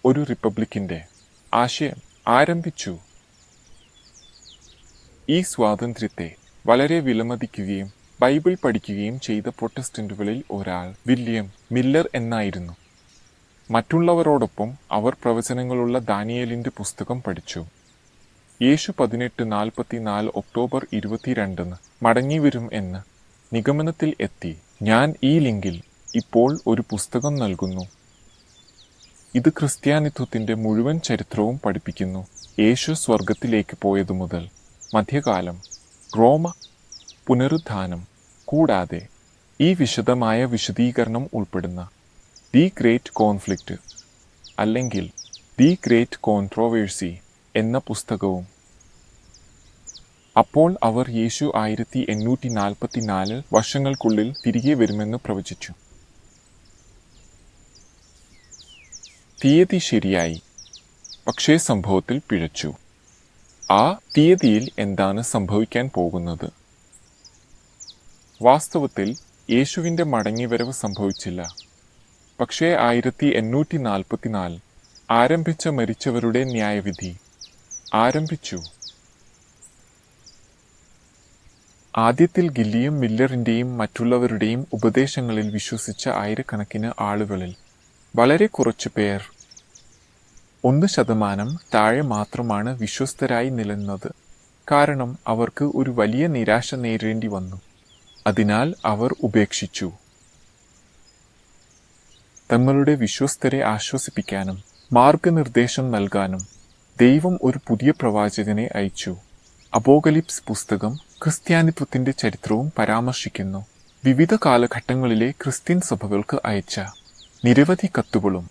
ഒരു റിപ്പബ്ലിക്കിൻ്റെ ആശയം ആരംഭിച്ചു. ഈ സ്വാതന്ത്ര്യത്തെ വളരെ വിലമതിക്കുകയും ബൈബിൾ പഠിക്കുകയും ചെയ്ത പ്രൊട്ടസ്റ്റന്റുകളിൽ ഒരാൾ വില്യം മില്ലർ എന്നായിരുന്നു. മറ്റുള്ളവരോടൊപ്പം അവർ പ്രവചനങ്ങളുള്ള ദാനിയേലിൻ്റെ പുസ്തകം പഠിച്ചു. യേശു 1844 ഒക്ടോബർ 22 മടങ്ങിവരും എന്ന നിഗമനത്തിൽ എത്തി. ഞാൻ ഈ ലിങ്കിൽ ഇപ്പോൾ ഒരു പുസ്തകം നൽകുന്നു. ഇത് ക്രിസ്ത്യാനിത്വത്തിൻ്റെ മുഴുവൻ ചരിത്രവും പഠിപ്പിക്കുന്നു. യേശു സ്വർഗത്തിലേക്ക് പോയതു മുതൽ മധ്യകാലം, റോമ, പുനരുത്ഥാനം, കൂടാതെ ഈ വിശദമായ വിശദീകരണം ഉൾപ്പെടുന്ന ദി ഗ്രേറ്റ് കോൺഫ്ലിക്റ്റ് അല്ലെങ്കിൽ ദി ഗ്രേറ്റ് കോൺട്രോവേഴ്സി എന്ന പുസ്തകവും. അപ്പോൾ അവർ യേശു 1844 വർഷങ്ങൾക്കുള്ളിൽ തിരികെ വരുമെന്ന് പ്രവചിച്ചു. തീയതി ശരിയായി, പക്ഷേ സംഭവത്തിൽ പിഴച്ചു. ആ തീയതിയിൽ എന്താണ് സംഭവിക്കാൻ പോകുന്നത്? വാസ്തവത്തിൽ യേശുവിൻ്റെ മടങ്ങിവരവ് സംഭവിച്ചില്ല. പക്ഷേ 1844 ആരംഭിച്ച മരിച്ചവരുടെ ന്യായവിധി ആരംഭിച്ചു. ആദ്യത്തിൽ ഗില്ലിയും മില്ലറിൻ്റെയും മറ്റുള്ളവരുടെയും ഉപദേശങ്ങളിൽ വിശ്വസിച്ച ആയിരക്കണക്കിന് ആളുകളിൽ വളരെ കുറച്ചു പേർ 1% താഴെ മാത്രമാണ് വിശ്വസ്തരായി നിലനിന്നത്. കാരണം അവർക്ക് ഒരു വലിയ നിരാശ നേരിടേണ്ടി വന്നു. അതിനാൽ അവർ ഉപേക്ഷിച്ചു. തങ്ങളുടെ വിശ്വസ്തരെ ആശ്വസിപ്പിക്കാനും മാർഗനിർദ്ദേശം നൽകാനും ദൈവം ഒരു പുതിയ പ്രവാചകനെ അയച്ചു. അപ്പോകലിപ്സ് പുസ്തകം ക്രിസ്ത്യാനിത്വത്തിന്റെ ചരിത്രവും പരാമർശിക്കുന്നു. വിവിധ കാലഘട്ടങ്ങളിലെ ക്രിസ്ത്യൻ സഭകൾക്ക് അയച്ച നിരവധി കത്തുകളും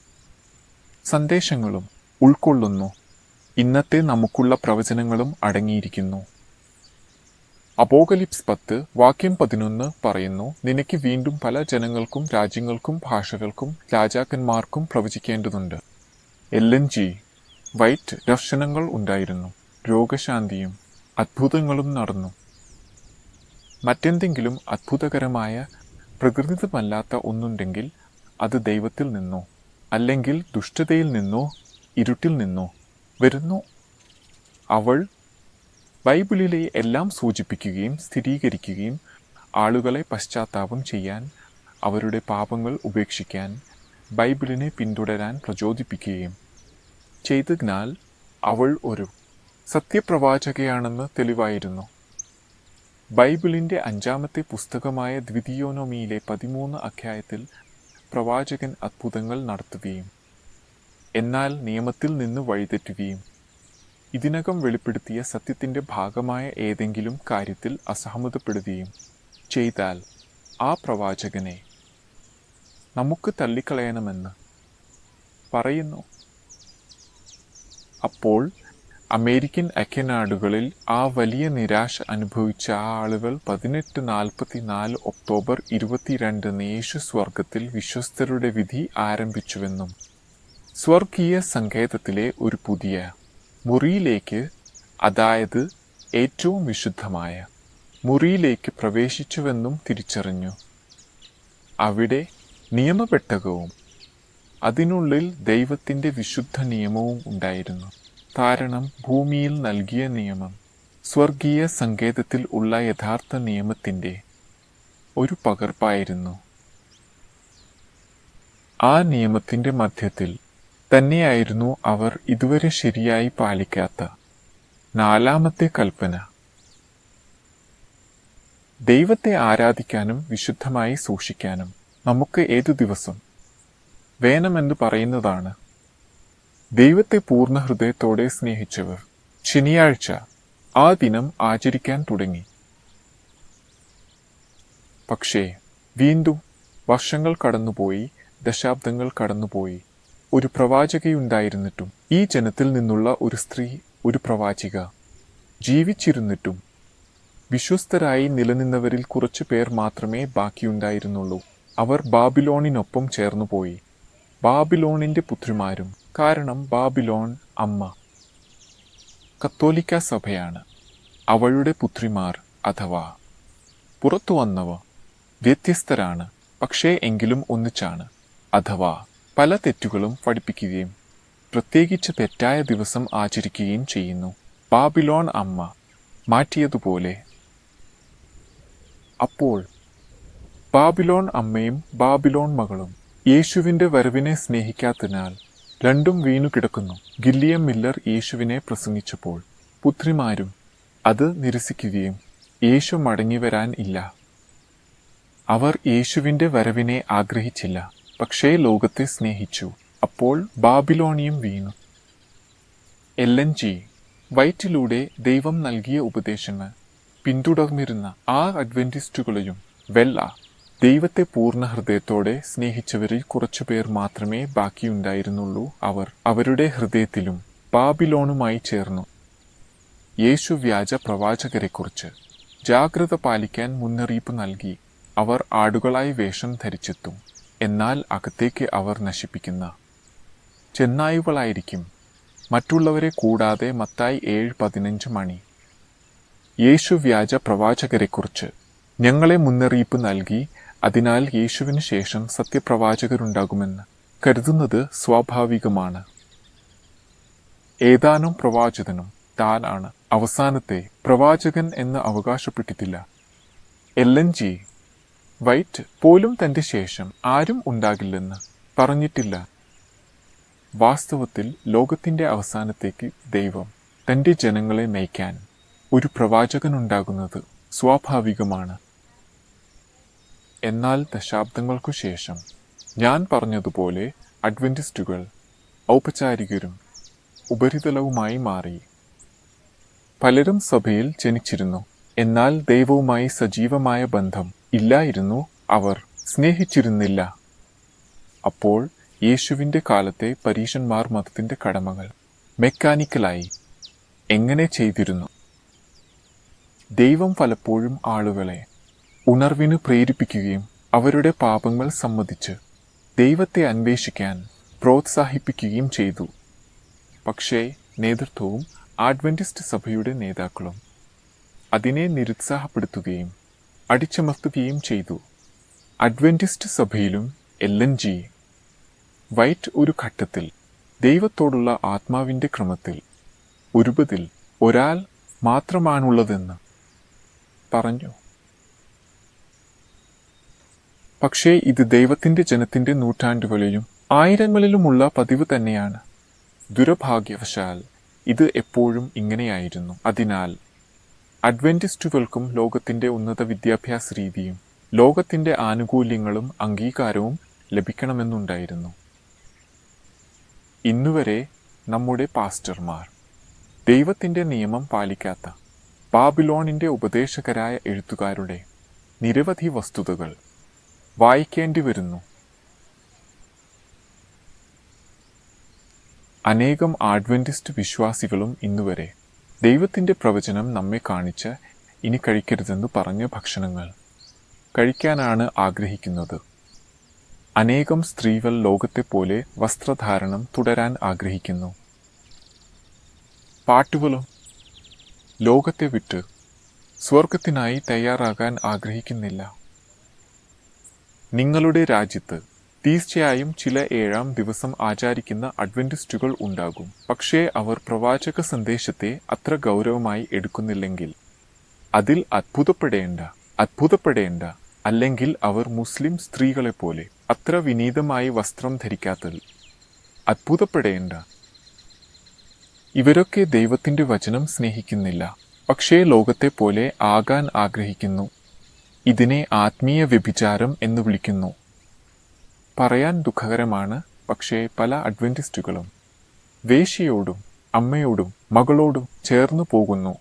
സന്ദേശങ്ങളും ഉൾക്കൊള്ളുന്നു. ഇന്നത്തെ നമുക്കുള്ള പ്രവചനങ്ങളും അടങ്ങിയിരിക്കുന്നു. അപ്പോകലിപ്സ് 10 വാക്യം 11 പറയുന്നു, നിനക്ക് വീണ്ടും പല ജനങ്ങൾക്കും രാജ്യങ്ങൾക്കും ഭാഷകൾക്കും രാജാക്കന്മാർക്കും പ്രവചിക്കേണ്ടതുണ്ട്. LNG വൈറ്റ് ദർശനങ്ങൾ ഉണ്ടായിരുന്നു. രോഗശാന്തിയും അത്ഭുതങ്ങളും നടന്നു. മറ്റെന്തെങ്കിലും അത്ഭുതകരമായ പ്രകൃതിദത്തമല്ലാത്ത ഒന്നുണ്ടെങ്കിൽ അത് ദൈവത്തിൽ നിന്നോ അല്ലെങ്കിൽ ദുഷ്ടതയിൽ നിന്നോ ഇരുട്ടിൽ നിന്നോ വരുന്നു. അവൾ ബൈബിളിലെ എല്ലാം സൂചിപ്പിക്കുകയും സ്ഥിരീകരിക്കുകയും ആളുകളെ പശ്ചാത്താപം ചെയ്യാൻ, അവരുടെ പാപങ്ങൾ ഉപേക്ഷിക്കാൻ, ബൈബിളിനെ പിന്തുടരാൻ പ്രചോദിപ്പിക്കുകയും ചെയ്തതിനാൽ അവൾ ഒരു സത്യപ്രവാചകയാണെന്ന് തെളിവായിരുന്നു. ബൈബിളിന്റെ 5-ാമത്തെ പുസ്തകമായ ദ്വിതീയോനോമിയിലെ 13 അധ്യായത്തിൽ പ്രവാചകൻ അത്ഭുതങ്ങൾ നടത്തുകയും എന്നാൽ നിയമത്തിൽ നിന്ന് വഴിതെറ്റുകയും ഇതിനകം വെളിപ്പെടുത്തിയ സത്യത്തിന്റെ ഭാഗമായ ഏതെങ്കിലും കാര്യത്തിൽ അസഹമതപ്പെടുകയും ചെയ്താൽ ആ പ്രവാചകനെ നമുക്ക് തള്ളിക്കളയണമെന്ന് പറയുന്നു. അപ്പോൾ അമേരിക്കൻ ഐക്യനാടുകളിൽ ആ വലിയ നിരാശ അനുഭവിച്ച ആ ആളുകൾ 1844 ഒക്ടോബർ 22 യേശു സ്വർഗത്തിൽ വിശ്വസ്തരുടെ വിധി ആരംഭിച്ചുവെന്നും സ്വർഗീയ സങ്കേതത്തിലെ ഒരു പുതിയ മുറിയിലേക്ക്, അതായത് ഏറ്റവും വിശുദ്ധമായ മുറിയിലേക്ക് പ്രവേശിച്ചുവെന്നും തിരിച്ചറിഞ്ഞു. അവിടെ നിയമപെട്ടകവും അതിനുള്ളിൽ ദൈവത്തിന്റെ വിശുദ്ധ നിയമവും ഉണ്ടായിരുന്നു. കാരണം ഭൂമിയിൽ നൽകിയ നിയമം സ്വർഗീയ സങ്കേതത്തിൽ ഉള്ള യഥാർത്ഥ നിയമത്തിന്റെ ഒരു പകർപ്പായിരുന്നു. ആ നിയമത്തിന്റെ മധ്യത്തിൽ തന്നെയായിരുന്നു അവർ ഇതുവരെ ശരിയായി പാലിക്കാത്ത 4-ാമത്തെ കൽപ്പന. ദൈവത്തെ ആരാധിക്കാനും വിശുദ്ധമായി സൂക്ഷിക്കാനും നമുക്ക് ഏതു ദിവസം വേണമെന്ന് പറയുന്നതാണ്. ദൈവത്തെ പൂർണ്ണ ഹൃദയത്തോടെ സ്നേഹിച്ചവർ ശനിയാഴ്ച ആ ദിനം ആചരിക്കാൻ തുടങ്ങി. പക്ഷേ വീണ്ടും വർഷങ്ങൾ കടന്നുപോയി, ദശാബ്ദങ്ങൾ കടന്നുപോയി. ഒരു പ്രവാചകയുണ്ടായിരുന്നിട്ടും, ഈ ജനത്തിൽ നിന്നുള്ള ഒരു സ്ത്രീ, ഒരു പ്രവാചിക ജീവിച്ചിരുന്നിട്ടും വിശ്വസ്തരായി നിലനിന്നവരിൽ കുറച്ചു പേർ മാത്രമേ ബാക്കിയുണ്ടായിരുന്നുള്ളൂ. അവർ ബാബിലോണിനൊപ്പം ചേർന്നുപോയി. ബാബിലോണിന്റെ പുത്രിമാരും. കാരണം ബാബിലോൺ അമ്മ കത്തോലിക്ക സഭയാണ്. അവളുടെ പുത്രിമാർ അഥവാ പുറത്തു വന്നവ വ്യത്യസ്തരാണ്, പക്ഷേ എങ്കിലും ഒന്നിച്ചാണ്. അഥവാ പല തെറ്റുകളും പഠിപ്പിക്കുകയും പ്രത്യേകിച്ച് തെറ്റായ ദിവസം ആചരിക്കുകയും ചെയ്യുന്നു. ബാബിലോൺ അമ്മ മാറ്റിയതുപോലെ. അപ്പോൾ ബാബിലോൺ അമ്മയും ബാബിലോൺ മകളും യേശുവിന്റെ വരവിനെ സ്നേഹിക്കാത്തതിനാൽ രണ്ടും വീണു കിടക്കുന്നു. ഗില്ലിയം മില്ലർ യേശുവിനെ പ്രസംഗിച്ചപ്പോൾ പുത്രിമാരും അത് നിരസിക്കുകയും യേശു മടങ്ങിവരാൻ ഇല്ല. അവർ യേശുവിന്റെ വരവിനെ ആഗ്രഹിച്ചില്ല, പക്ഷേ ലോകത്തെ സ്നേഹിച്ചു. അപ്പോൾ ബാബിലോണിയം വീണു. LNG വൈറ്റിലൂടെ ദൈവം നൽകിയ ഉപദേശങ്ങൾ പിന്തുടർന്നിരുന്ന ആ അഡ്വന്റിസ്റ്റുകളെയും വെള്ള ദൈവത്തെ പൂർണ്ണ ഹൃദയത്തോടെ സ്നേഹിച്ചവരിൽ കുറച്ചുപേർ മാത്രമേ ബാക്കിയുണ്ടായിരുന്നുള്ളൂ. അവർ അവരുടെ ഹൃദയത്തിലും ബാബിലോണുമായി ചേർന്നു. യേശു വ്യാജ പ്രവാചകരെക്കുറിച്ച് ജാഗ്രത പാലിക്കാൻ മുന്നറിയിപ്പ് നൽകി. അവർ ആടുകളായി വേഷം ധരിച്ചെത്തും, എന്നാൽ അകത്തേക്ക് അവർ നശിപ്പിക്കുന്ന ചെന്നായുകളായിരിക്കും. മറ്റുള്ളവരെ കൂടാതെ മത്തായി 7:15 യേശു വ്യാജ പ്രവാചകരെക്കുറിച്ച് ഞങ്ങളെ മുന്നറിയിപ്പ് നൽകി. അതിനാൽ യേശുവിന് ശേഷം സത്യപ്രവാചകരുണ്ടാകുമെന്ന് കരുതുന്നത് സ്വാഭാവികമാണ്. ഏതാനും പ്രവാചകനും താനാണ് അവസാനത്തെ പ്രവാചകൻ എന്ന് അവകാശപ്പെട്ടിട്ടില്ല. LNG വൈറ്റ് പോലും തന്റെ ശേഷം ആരും ഉണ്ടാകില്ലെന്ന് പറഞ്ഞിട്ടില്ല. വാസ്തവത്തിൽ ലോകത്തിന്റെ അവസാനത്തേക്ക് ദൈവം തന്റെ ജനങ്ങളെ നയിക്കാൻ ഒരു പ്രവാചകനുണ്ടാകുന്നത് സ്വാഭാവികമാണ്. എന്നാൽ ദശാബ്ദങ്ങൾക്കു ശേഷം ഞാൻ പറഞ്ഞതുപോലെ അഡ്വന്റിസ്റ്റുകൾ ഔപചാരികരും ഉപരിതലവുമായി മാറി. പലരും സഭയിൽ ജനിച്ചിരുന്നു, എന്നാൽ ദൈവവുമായി സജീവമായ ബന്ധം ഇല്ലായിരുന്നു, അവർ സ്നേഹിച്ചിരുന്നില്ല. അപ്പോൾ യേശുവിന്റെ കാലത്തെ പരീശന്മാർ മതത്തിന്റെ കടമകൾ മെക്കാനിക്കലായി എങ്ങനെ ചെയ്തിരുന്നു? ദൈവം പലപ്പോഴും ആളുകളെ ഉണർവിന് പ്രേരിപ്പിക്കുകയും അവരുടെ പാപങ്ങൾ സമ്മതിച്ച് ദൈവത്തെ അന്വേഷിക്കാൻ പ്രോത്സാഹിപ്പിക്കുകയും ചെയ്തു. പക്ഷേ നേതൃത്വവും അഡ്വന്റിസ്റ്റ് സഭയുടെ നേതാക്കളും അതിനെ നിരുത്സാഹപ്പെടുത്തുകയും അടിച്ചമർത്തുകയും ചെയ്തു. അഡ്വന്റിസ്റ്റ് സഭയിലും LNG വൈറ്റ് ഒരു ഘട്ടത്തിൽ ദൈവത്തോടുള്ള ആത്മാവിന്റെ ക്രമത്തിൽ ഒരുപതിൽ ഒരാൾ മാത്രമാണുള്ളതെന്ന് പറഞ്ഞു. പക്ഷേ ഇത് ദൈവത്തിന്റെ ജനത്തിന്റെ നൂറ്റാണ്ടുകളിലും ആയിരങ്ങളിലുമുള്ള പതിവ് തന്നെയാണ്. ദുരഭാഗ്യവശാൽ ഇത് എപ്പോഴും ഇങ്ങനെയായിരുന്നു. അതിനാൽ അഡ്വന്റിസ്റ്റുകൾക്കും ലോകത്തിന്റെ ഉന്നത വിദ്യാഭ്യാസ രീതിയും ലോകത്തിന്റെ ആനുകൂല്യങ്ങളും അംഗീകാരവും ലഭിക്കണമെന്നുണ്ടായിരുന്നു. ഇന്നുവരെ നമ്മുടെ പാസ്റ്റർമാർ ദൈവത്തിന്റെ നിയമം പാലിക്കാത്ത ബാബിലോണിന്റെ ഉപദേശകരായ എഴുത്തുകാരുടെ നിരവധി വസ്തുതകൾ വായിക്കേണ്ടി വരുന്നു. അനേകം അഡ്വന്റിസ്റ്റ് വിശ്വാസികളും ഇന്നുവരെ ദൈവത്തിന്റെ പ്രവചനം നമ്മെ കാണിച്ച് ഇനി കഴിക്കരുതെന്ന് പറഞ്ഞ ഭക്ഷണങ്ങൾ കഴിക്കാനാണ് ആഗ്രഹിക്കുന്നത്. അനേകം സ്ത്രീകൾ ലോകത്തെപ്പോലെ വസ്ത്രധാരണം തുടരാൻ ആഗ്രഹിക്കുന്നു. പാട്ടുകളും ലോകത്തെ വിട്ട് സ്വർഗത്തിനായി തയ്യാറാകാൻ ആഗ്രഹിക്കുന്നില്ല. നിങ്ങളുടെ രാജ്യത്ത് തീർച്ചയായും ചില 7-ാം ദിവസം ആചരിക്കുന്ന അഡ്വന്റിസ്റ്റുകൾ ഉണ്ടാകും. പക്ഷേ അവർ പ്രവാചക സന്ദേശത്തെ അത്ര ഗൗരവമായി എടുക്കുന്നില്ലെങ്കിൽ അതിൽ അത്ഭുതപ്പെടേണ്ട. അല്ലെങ്കിൽ അവർ മുസ്ലിം സ്ത്രീകളെപ്പോലെ അത്ര വിനീതമായി വസ്ത്രം ധരിക്കാത്തതിൽ അത്ഭുതപ്പെടേണ്ട. ഇവരൊക്കെ ദൈവത്തിന്റെ വചനം സ്നേഹിക്കുന്നില്ല, പക്ഷേ ലോകത്തെ പോലെ ആകാൻ ആഗ്രഹിക്കുന്നു. ഇതിനെ ആത്മീയ വ്യഭിചാരം എന്ന് വിളിക്കുന്നു. പറയാൻ ദുഃഖകരമാണ്, പക്ഷേ പല അഡ്വന്റിസ്റ്റുകളും വേശ്യയോടും അമ്മയോടും മകളോടും ചേർന്നു പോകുന്നു.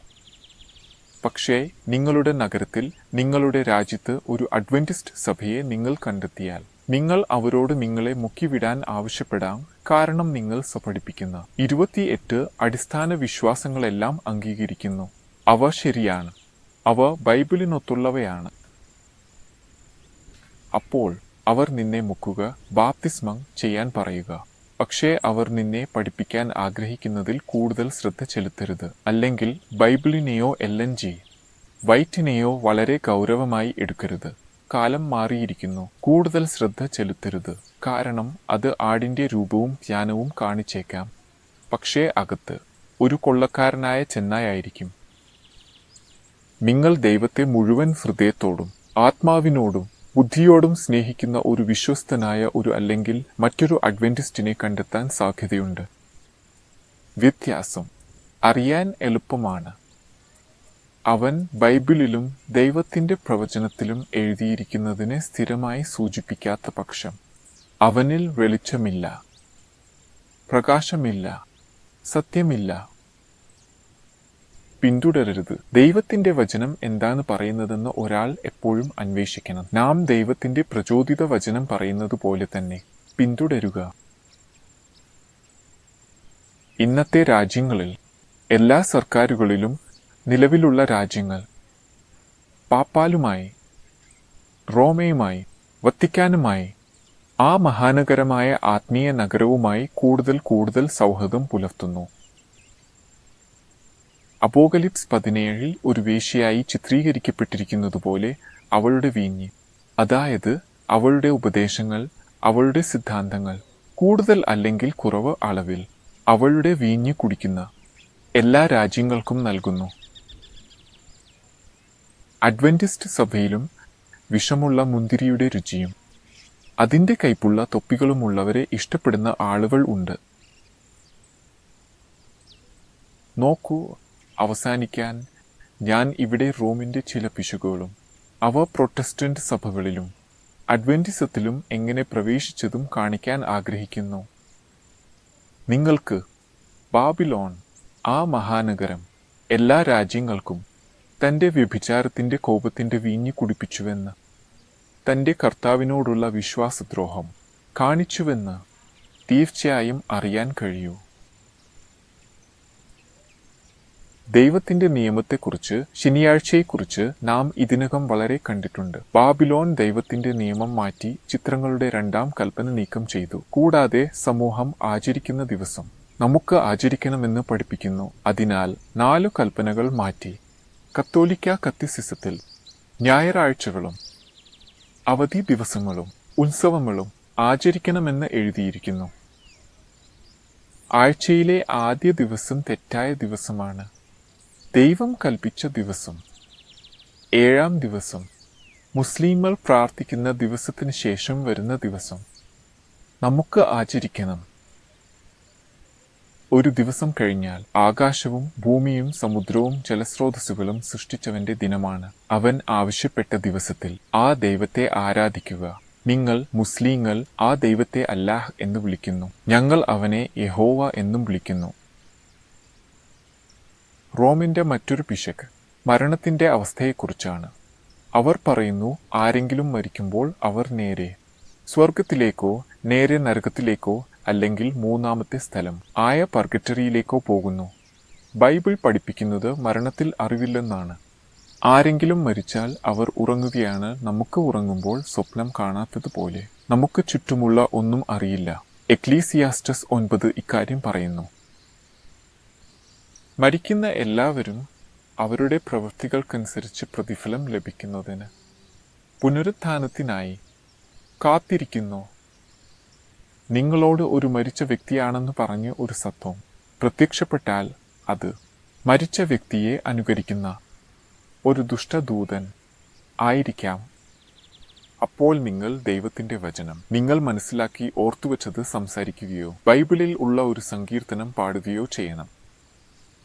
പക്ഷേ നിങ്ങളുടെ നഗരത്തിൽ, നിങ്ങളുടെ രാജ്യത്ത് ഒരു അഡ്വന്റിസ്റ്റ് സഭയെ നിങ്ങൾ കണ്ടെത്തിയാൽ നിങ്ങൾ അവരോട് നിങ്ങളെ മുക്കിവിടാൻ ആവശ്യപ്പെടാം. കാരണം നിങ്ങൾ പഠിപ്പിക്കുന്ന 28 അടിസ്ഥാന വിശ്വാസങ്ങളെല്ലാം അംഗീകരിക്കുന്നു. അവ ശരിയാണ്, അവ ബൈബിളിനൊത്തുള്ളവയാണ്. അപ്പോൾ അവർ നിന്നെ മുക്കുക, ബാപ്തിസ്മം ചെയ്യാൻ പറയുക. പക്ഷേ അവർ നിന്നെ പഠിപ്പിക്കാൻ ആഗ്രഹിക്കുന്നതിൽ കൂടുതൽ ശ്രദ്ധ ചെലുത്തരുത്. അല്ലെങ്കിൽ ബൈബിളിനെയോ LNG വൈറ്റിനെയോ വളരെ ഗൗരവമായി എടുക്കരുത്. കാലം മാറിയിരിക്കുന്നു. കൂടുതൽ ശ്രദ്ധ ചെലുത്തരുത്. കാരണം അത് ആടിന്റെ രൂപവും ധ്യാനവും കാണിച്ചേക്കാം, പക്ഷേ അകത്ത് ഒരു കൊള്ളക്കാരനായ ചെന്നായായിരിക്കും. നിങ്ങൾ ദൈവത്തെ മുഴുവൻ ഹൃദയത്തോടും ആത്മാവിനോടും ബുദ്ധിയോടും സ്നേഹിക്കുന്ന ഒരു വിശ്വസ്തനായ ഒരു അല്ലെങ്കിൽ മറ്റൊരു അഡ്വന്റിസ്റ്റിനെ കണ്ടെത്താൻ സാധ്യതയുണ്ട്. വ്യത്യാസം അറിയാൻ എളുപ്പമാണ്. അവൻ ബൈബിളിലും ദൈവത്തിന്റെ പ്രവചനത്തിലും എഴുതിയിരിക്കുന്നതിനെ സ്ഥിരമായി സൂചിപ്പിക്കാത്ത പക്ഷം അവനിൽ വെളിച്ചമില്ല, പ്രകാശമില്ല, സത്യമില്ല. പിന്തുടരരുത്. ദൈവത്തിന്റെ വചനം എന്താണ് പറയുന്നതെന്ന് ഒരാൾ എപ്പോഴും അന്വേഷിക്കണം. നാം ദൈവത്തിന്റെ പ്രചോദിത വചനം പറയുന്നത് പോലെ തന്നെ പിന്തുടരുക. ഇന്നത്തെ രാജ്യങ്ങളിൽ, എല്ലാ സർക്കാരുകളിലും നിലവിലുള്ള രാജ്യങ്ങൾ പാപ്പാലുമായി, റോമയുമായി, വത്തിക്കാനുമായി, ആ മഹാനഗരമായ ആത്മീയ നഗരവുമായി കൂടുതൽ സൗഹൃദം പുലർത്തുന്നു. അപ്പോകലിപ്സ് 17 ഒരു വേശ്യയായി ചിത്രീകരിക്കപ്പെട്ടിരിക്കുന്നതുപോലെ അവളുടെ വീഞ്ഞ്, അതായത് അവളുടെ ഉപദേശങ്ങൾ, അവളുടെ സിദ്ധാന്തങ്ങൾ കൂടുതൽ അല്ലെങ്കിൽ കുറവ് അളവിൽ അവളുടെ വീഞ്ഞ് കുടിക്കുന്ന എല്ലാ രാജ്യങ്ങൾക്കും നൽകുന്നു. അഡ്വന്റിസ്റ്റ് സഭയിലും വിഷമുള്ള മുന്തിരിയുടെ രുചിയും അതിന്റെ കയ്പുള്ള തൊപ്പികളുമുള്ളവരെ ഇഷ്ടപ്പെടുന്ന ആളുകൾ ഉണ്ട്. നോക്കൂ, അവസാനിക്കാൻ ഞാൻ ഇവിടെ റോമിന്റെ ചില പിശകുകളും അവ പ്രൊട്ടസ്റ്റന്റ് സഭകളിലും അഡ്വന്റിസത്തിലും എങ്ങനെ പ്രവേശിച്ചതും കാണിക്കാൻ ആഗ്രഹിക്കുന്നു. നിങ്ങൾക്ക് ബാബിലോൺ, ആ മഹാനഗരം, എല്ലാ രാജ്യങ്ങൾക്കും തന്റെ വ്യഭിചാരത്തിന്റെ കോപത്തിന്റെ വീഞ്ഞ് കുടിപ്പിച്ചുവെന്ന്, തന്റെ കർത്താവിനോടുള്ള വിശ്വാസദ്രോഹം കാണിച്ചുവെന്ന് തീർച്ചയായും അറിയാൻ കഴിയൂ. ദൈവത്തിന്റെ നിയമത്തെക്കുറിച്ച്, ശനിയാഴ്ചയെക്കുറിച്ച് നാം ഇതിനകം വളരെ കണ്ടിട്ടുണ്ട്. ബാബിലോൺ ദൈവത്തിന്റെ നിയമം മാറ്റി ചിത്രങ്ങളുടെ 2ാം കൽപ്പന നീക്കം ചെയ്തു. കൂടാതെ സമൂഹം ആചരിക്കുന്ന ദിവസം നമുക്ക് ആചരിക്കണമെന്ന് പഠിപ്പിക്കുന്നു. അതിനാൽ 4 കൽപ്പനകൾ മാറ്റി കത്തോലിക്ക കത്തിസിസത്തിൽ ഞായറാഴ്ചകളും അവധി ദിവസങ്ങളും ഉത്സവങ്ങളും ആചരിക്കണമെന്ന് എഴുതിയിരിക്കുന്നു. ആഴ്ചയിലെ ആദ്യ ദിവസം തെറ്റായ ദിവസമാണ്. ദൈവം കൽപ്പിച്ച ദിവസം 7ാം ദിവസം, മുസ്ലിങ്ങൾ പ്രാർത്ഥിക്കുന്ന ദിവസത്തിന് ശേഷം വരുന്ന ദിവസം നമുക്ക് ആചരിക്കണം. ഒരു ദിവസം കഴിഞ്ഞാൽ ആകാശവും ഭൂമിയും സമുദ്രവും ജലസ്രോതസ്സുകളും സൃഷ്ടിച്ചവന്റെ ദിനമാണ്. അവൻ ആവശ്യപ്പെട്ട ദിവസത്തിൽ ആ ദൈവത്തെ ആരാധിക്കുക. നിങ്ങൾ മുസ്ലിങ്ങൾ ആ ദൈവത്തെ അല്ലാഹ് എന്ന് വിളിക്കുന്നു. ഞങ്ങൾ അവനെ യഹോവ എന്നും വിളിക്കുന്നു. റോമിന്റെ മറ്റൊരു പിശക് മരണത്തിന്റെ അവസ്ഥയെക്കുറിച്ചാണ്. അവർ പറയുന്നു, ആരെങ്കിലും മരിക്കുമ്പോൾ അവർ നേരെ സ്വർഗത്തിലേക്കോ നേരെ നരകത്തിലേക്കോ അല്ലെങ്കിൽ 3ാമത്തെ സ്ഥലം ആയ പർഗറ്ററിയിലേക്കോ പോകുന്നു. ബൈബിൾ പഠിപ്പിക്കുന്നത് മരണത്തിൽ അറിവില്ലെന്നാണ്. ആരെങ്കിലും മരിച്ചാൽ അവർ ഉറങ്ങുകയാണ്. നമുക്ക് ഉറങ്ങുമ്പോൾ സ്വപ്നം കാണാത്തതുപോലെ നമുക്ക് ചുറ്റുമുള്ള ഒന്നും അറിയില്ല. എക്ലീസിയാസ്റ്റസ് 9 ഇക്കാര്യം പറയുന്നു. മരിക്കുന്ന എല്ലാവരും അവരുടെ പ്രവൃത്തികൾക്കനുസരിച്ച് പ്രതിഫലം ലഭിക്കുന്നതിന് പുനരുത്ഥാനത്തിനായി കാത്തിരിക്കുന്നു. നിങ്ങളോട് ഒരു മരിച്ച വ്യക്തിയാണെന്ന് പറഞ്ഞ് ഒരു സത്വം പ്രത്യക്ഷപ്പെട്ടാൽ അത് മരിച്ച വ്യക്തിയെ അനുകരിക്കുന്ന ഒരു ദുഷ്ടദൂതൻ ആയിരിക്കാം. അപ്പോൾ നിങ്ങൾ ദൈവത്തിന്റെ വചനം നിങ്ങൾ മനസ്സിലാക്കി ഓർത്തുവച്ചത് സംസാരിക്കുകയോ ബൈബിളിൽ ഉള്ള ഒരു സങ്കീർത്തനം പാടുകയോ ചെയ്യണം.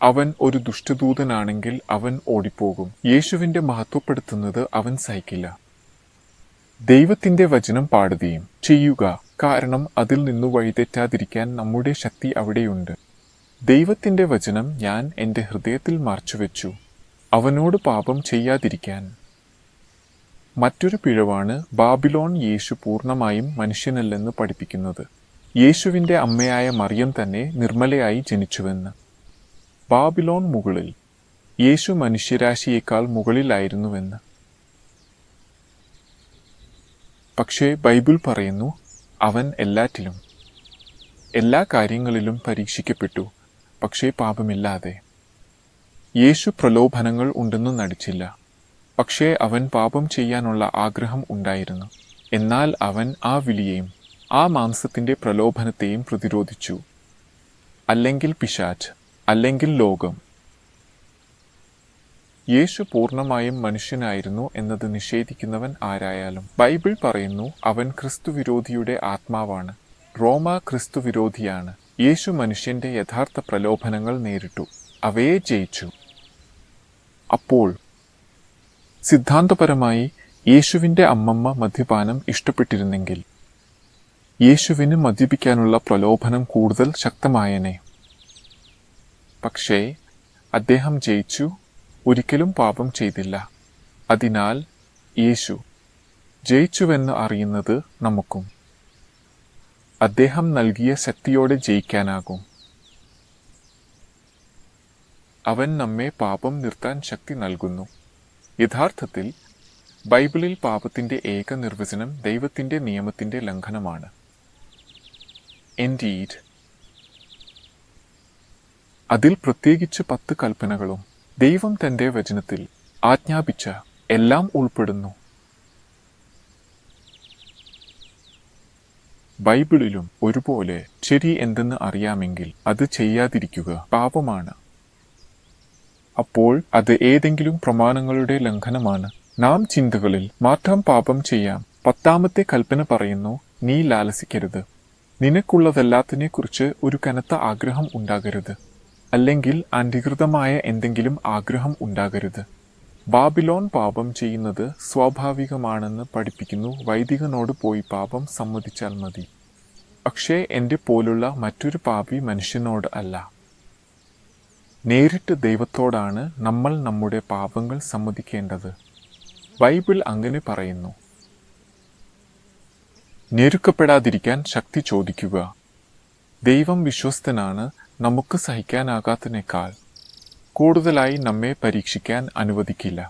അവൻ ഒരു ദുഷ്ടദൂതനാണെങ്കിൽ അവൻ ഓടിപ്പോകും. യേശുവിന്റെ മഹത്വപ്പെടുത്തുന്നത് അവൻ സഹിക്കില്ല. ദൈവത്തിന്റെ വചനം പാടുകയും ചെയ്യുക, കാരണം അതിൽ നിന്നു വഴിതെറ്റാതിരിക്കാൻ നമ്മുടെ ശക്തി അവിടെയുണ്ട്. ദൈവത്തിന്റെ വചനം ഞാൻ എൻ്റെ ഹൃദയത്തിൽ മറച്ചുവെച്ചു, അവനോട് പാപം ചെയ്യാതിരിക്കാൻ. മറ്റൊരു പിഴവാണ് ബാബിലോൺ യേശു പൂർണ്ണമായും മനുഷ്യനല്ലെന്ന് പഠിപ്പിക്കുന്നത്. യേശുവിന്റെ അമ്മയായ മറിയം തന്നെ നിർമ്മലയായി ജനിച്ചുവെന്ന്. ബാബിലോൺ മുകളിൽ, യേശു മനുഷ്യരാശിയേക്കാൾ മുകളിലായിരുന്നുവെന്ന്. പക്ഷേ ബൈബിൾ പറയുന്നു, അവൻ എല്ലാറ്റിലും എല്ലാ കാര്യങ്ങളിലും പരീക്ഷിക്കപ്പെട്ടു, പക്ഷേ പാപമില്ലാതെ. യേശു പ്രലോഭനങ്ങൾ ഉണ്ടെന്ന് നടിച്ചില്ല, പക്ഷേ അവൻ പാപം ചെയ്യാനുള്ള ആഗ്രഹം ഉണ്ടായിരുന്നു. എന്നാൽ അവൻ ആ വിളിയെയും ആ മാംസത്തിന്റെ പ്രലോഭനത്തെയും പ്രതിരോധിച്ചു. അല്ലെങ്കിൽ പിശാച്, അല്ലെങ്കിൽ ലോകം. യേശു പൂർണ്ണമായും മനുഷ്യനായിരുന്നു എന്നത് നിഷേധിക്കുന്നവൻ ആരായാലും ബൈബിൾ പറയുന്നു, അവൻ ക്രിസ്തുവിരോധിയുടെ ആത്മാവാണ്. റോമ ക്രിസ്തുവിരോധിയാണ്. യേശു മനുഷ്യന്റെ യഥാർത്ഥ പ്രലോഭനങ്ങൾ നേരിട്ടു, അവയെ ജയിച്ചു. അപ്പോൾ സിദ്ധാന്തപരമായി യേശുവിന്റെ അമ്മമ്മ മദ്യപാനം ഇഷ്ടപ്പെട്ടിരുന്നെങ്കിൽ യേശുവിന് മദ്യപിക്കാനുള്ള പ്രലോഭനം കൂടുതൽ ശക്തമായേനെ. പക്ഷേ അദ്ദേഹം ജയിച്ചു, ഒരിക്കലും പാപം ചെയ്തില്ല. അതിനാൽ യേശു ജയിച്ചുവെന്ന് അറിയുന്നത് നമുക്കും അദ്ദേഹം നൽകിയ ശക്തിയോടെ ജയിക്കാനാകും. അവൻ നമ്മെ പാപം നിർത്താൻ ശക്തി നൽകുന്നു. യഥാർത്ഥത്തിൽ ബൈബിളിൽ പാപത്തിന്റെ ഏക നിർവചനം ദൈവത്തിന്റെ നിയമത്തിന്റെ ലംഘനമാണ്. Indeed, അതിൽ പ്രത്യേകിച്ച് 10 കൽപ്പനകളും ദൈവം തന്റെ വചനത്തിൽ ആജ്ഞാപിച്ച എല്ലാം ഉൾപ്പെടുന്നു. ബൈബിളിലും ഒരുപോലെ ശരി എന്തെന്ന് അറിയാമെങ്കിൽ അത് ചെയ്യാതിരിക്കുക പാപമാണ്. അപ്പോൾ അത് ഏതെങ്കിലും പ്രമാണങ്ങളുടെ ലംഘനമാണ്. നാം ചിന്തകളിൽ മാത്രം പാപം ചെയ്യാം. 10ാമത്തെ കൽപ്പന പറയുന്നു, നീ ലാലസിക്കരുത്. നിനക്കുള്ളതെല്ലാത്തിനെക്കുറിച്ച് ഒരു കനത്ത ആഗ്രഹം ഉണ്ടാകരുത്. അല്ലെങ്കിൽ അനധികൃതമായ എന്തെങ്കിലും ആഗ്രഹം ഉണ്ടാകരുത്. ബാബിലോൺ പാപം ചെയ്യുന്നത് സ്വാഭാവികമാണെന്ന് പഠിപ്പിക്കുന്നു. വൈദികനോട് പോയി പാപം സമ്മതിച്ചാൽ മതി. പക്ഷേ എൻ്റെ പോലുള്ള മറ്റൊരു പാപി മനുഷ്യനോട് അല്ല. നേരിട്ട് ദൈവത്തോടാണ് നമ്മൾ നമ്മുടെ പാപങ്ങൾ സമ്മതിക്കേണ്ടത്. ബൈബിൾ അങ്ങനെ പറയുന്നു. ഞെരുക്കപ്പെടാതിരിക്കാൻ ശക്തി ചോദിക്കുക. ദൈവം വിശ്വസ്തനാണ്. നമുക്ക് സഹിക്കാനാകാത്തതിനേക്കാൾ കൂടുതലായി നമ്മെ പരീക്ഷിക്കാൻ അനുവദിക്കില്ല.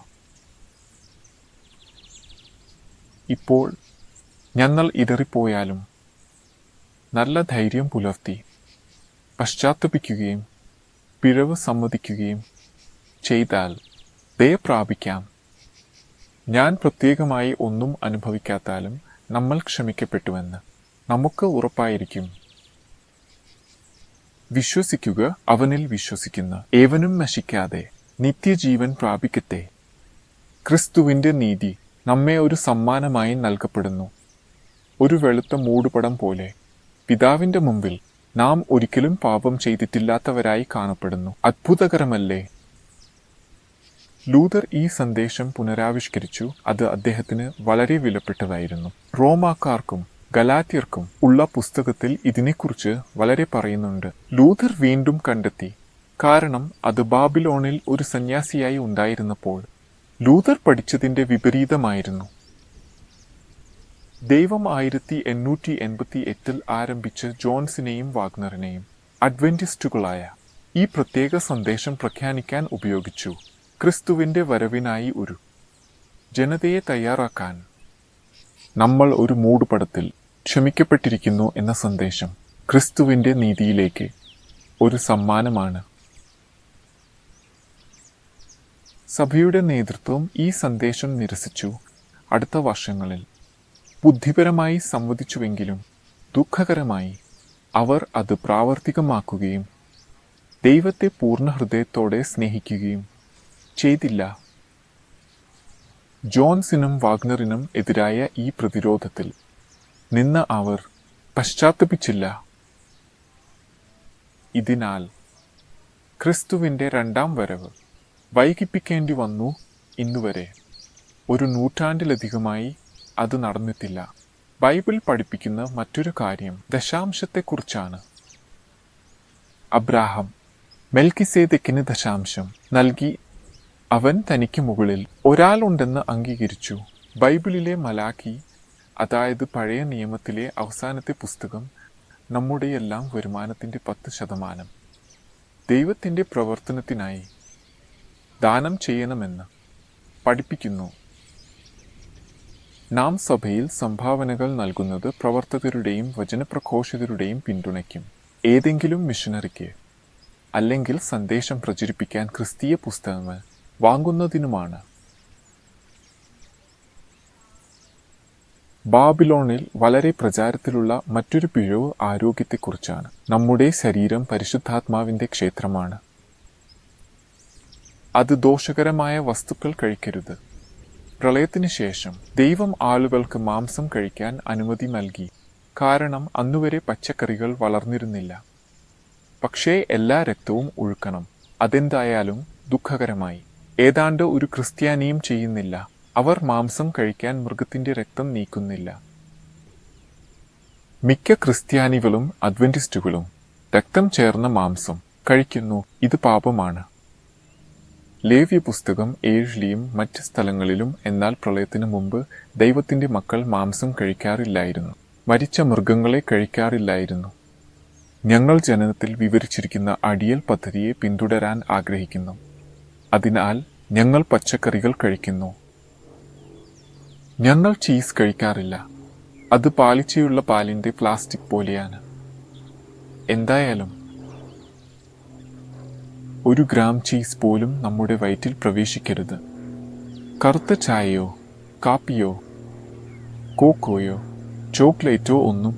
ഇപ്പോൾ ഞങ്ങൾ ഇടറിപ്പോയാലും നല്ല ധൈര്യം പുലർത്തി പശ്ചാത്തപിക്കുകയും പിഴവ് സമ്മതിക്കുകയും ചെയ്താൽ ദയ പ്രാപിക്കാം. ഞാൻ പ്രത്യേകമായി ഒന്നും അനുഭവിക്കാത്താലും നമ്മൾ ക്ഷമിക്കപ്പെട്ടുവെന്ന് നമുക്ക് ഉറപ്പായിരിക്കും. വിശ്വസിക്കുക. അവനിൽ വിശ്വസിക്കുന്ന ഏവനും നശിക്കാതെ നിത്യജീവൻ പ്രാപിക്കട്ടെ. ക്രിസ്തുവിന്റെ നീതി നമ്മെ ഒരു സമ്മാനമായി നൽകപ്പെടുന്നു. ഒരു വെളുത്ത മൂടുപടം പോലെ പിതാവിന്റെ മുമ്പിൽ നാം ഒരിക്കലും പാപം ചെയ്തിട്ടില്ലാത്തവരായി കാണപ്പെടുന്നു. അത്ഭുതകരമല്ലേ? ലൂതർ ഈ സന്ദേശം പുനരാവിഷ്കരിച്ചു. അത് അദ്ദേഹത്തിന് വളരെ വിലപ്പെട്ടതായിരുന്നു. റോമാക്കാർക്കും ഗലാത്യർക്കും ഉള്ള പുസ്തകത്തിൽ ഇതിനെക്കുറിച്ച് വളരെ പറയുന്നുണ്ട്. ലൂതർ വീണ്ടും കണ്ടെത്തി. കാരണം അത് ബാബിലോണിൽ ഒരു സന്യാസിയായി ഉണ്ടായിരുന്നപ്പോൾ ലൂതർ പഠിച്ചതിന്റെ വിപരീതമായിരുന്നു. ദൈവം 1888 ആരംഭിച്ച ജോൺസിനെയും വാഗ്നറിനെയും അഡ്വന്റിസ്റ്റുകളായ ഈ പ്രത്യേക സന്ദേശം പ്രഖ്യാനിക്കാൻ ഉപയോഗിച്ചു. ക്രിസ്തുവിന്റെ വരവിനായി ഒരു ജനതയെ തയ്യാറാക്കാൻ നമ്മൾ ഒരു മൂടുപടത്തിൽ ക്ഷമിക്കപ്പെട്ടിരിക്കുന്നു എന്ന സന്ദേശം ക്രിസ്തുവിന്റെ നീതിയിലേക്ക് ഒരു സമ്മാനമാണ്. സഭയുടെ നേതൃത്വം ഈ സന്ദേശം നിരസിച്ചു. അടുത്ത വർഷങ്ങളിൽ ബുദ്ധിപരമായി സമ്മതിച്ചുവെങ്കിലും ദുഃഖകരമായി അവർ അത് പ്രാവർത്തികമാക്കുകയും ദൈവത്തെ പൂർണ്ണ ഹൃദയത്തോടെ സ്നേഹിക്കുകയും ചെയ്തില്ല. ജോൺസിനും വാഗ്നറിനും എതിരായ ഈ പ്രതിരോധത്തിൽ നിന്ന് അവർ പശ്ചാത്തപിച്ചില്ല. ഇതിനാൽ ക്രിസ്തുവിന്റെ രണ്ടാം വരവ് വൈകിപ്പിക്കേണ്ടി വന്നു. ഇന്നുവരെ ഒരു നൂറ്റാണ്ടിലധികമായി അത് നടന്നിട്ടില്ല. ബൈബിൾ പഠിപ്പിക്കുന്ന മറ്റൊരു കാര്യം ദശാംശത്തെക്കുറിച്ചാണ്. അബ്രാഹാം മെൽക്കിസേദെക്കിന് ദശാംശം നൽകി. അവൻ തനിക്ക് മുകളിൽ ഒരാളുണ്ടെന്ന് അംഗീകരിച്ചു. ബൈബിളിലെ മലാക്കി, അതായത് പഴയ നിയമത്തിലെ അവസാനത്തെ പുസ്തകം, നമ്മുടെയെല്ലാം വരുമാനത്തിന്റെ 10% ദൈവത്തിന്റെ പ്രവർത്തനത്തിനായി ദാനം ചെയ്യണമെന്ന് പഠിപ്പിക്കുന്നു. നാം സഭയിൽ സംഭാവനകൾ നൽകുന്നത് പ്രവർത്തകരുടെയും വചനപ്രഘോഷകരുടെയും പിന്തുണയ്ക്കും, ഏതെങ്കിലും മിഷനറിക്ക് അല്ലെങ്കിൽ സന്ദേശം പ്രചരിപ്പിക്കാൻ ക്രിസ്തീയ പുസ്തകങ്ങൾ വാങ്ങുന്നതിനുമാണ്. ബാബിലോണിൽ വളരെ പ്രചാരത്തിലുള്ള മറ്റൊരു പിഴവ് ആരോഗ്യത്തെക്കുറിച്ചാണ്. നമ്മുടെ ശരീരം പരിശുദ്ധാത്മാവിന്റെ ക്ഷേത്രമാണ്. അത് ദോഷകരമായ വസ്തുക്കൾ കഴിക്കരുത്. പ്രളയത്തിന് ശേഷം ദൈവം ആളുകൾക്ക് മാംസം കഴിക്കാൻ അനുമതി നൽകി. കാരണം അന്നുവരെ പച്ചക്കറികൾ വളർന്നിരുന്നില്ല. പക്ഷേ എല്ലാ രക്തവും ഒഴുക്കണം. അതെന്തായാലും ദുഃഖകരമായി ഏതാണ്ട് ഒരു ക്രിസ്ത്യാനിയും ചെയ്യുന്നില്ല. അവർ മാംസം കഴിക്കാൻ മൃഗത്തിന്റെ രക്തം നീക്കുന്നില്ല. മിക്ക ക്രിസ്ത്യാനികളും അഡ്വന്റിസ്റ്റുകളും രക്തം ചേർന്ന മാംസം കഴിക്കുന്നു. ഇത് പാപമാണ്. ലേവ്യ പുസ്തകം 7-ലും മറ്റ് സ്ഥലങ്ങളിലും എന്നാൽ പ്രളയത്തിന് മുമ്പ് ദൈവത്തിന്റെ മക്കൾ മാംസം കഴിക്കാറില്ലായിരുന്നു. മരിച്ച മൃഗങ്ങളെ കഴിക്കാറില്ലായിരുന്നു. ഞങ്ങൾ ജനനത്തിൽ വിവരിച്ചിരിക്കുന്ന അടിയൽ പദ്ധതിയെ പിന്തുടരാൻ ആഗ്രഹിക്കുന്നു. അതിനാൽ ഞങ്ങൾ പച്ചക്കറികൾ കഴിക്കുന്നു. ഞങ്ങൾ ചീസ് കഴിക്കാറില്ല. അത് പാളിച്ചയുള്ള പാലിന്റെ പ്ലാസ്റ്റിക് പോലെയാണ്. എന്തായാലും 1 ഗ്രാം ചീസ് പോലും നമ്മുടെ വയറ്റിൽ പ്രവേശിക്കരുത്. കറുത്ത ചായയോ കാപ്പിയോ കോക്കോയോ ചോക്ലേറ്റോ ഒന്നും.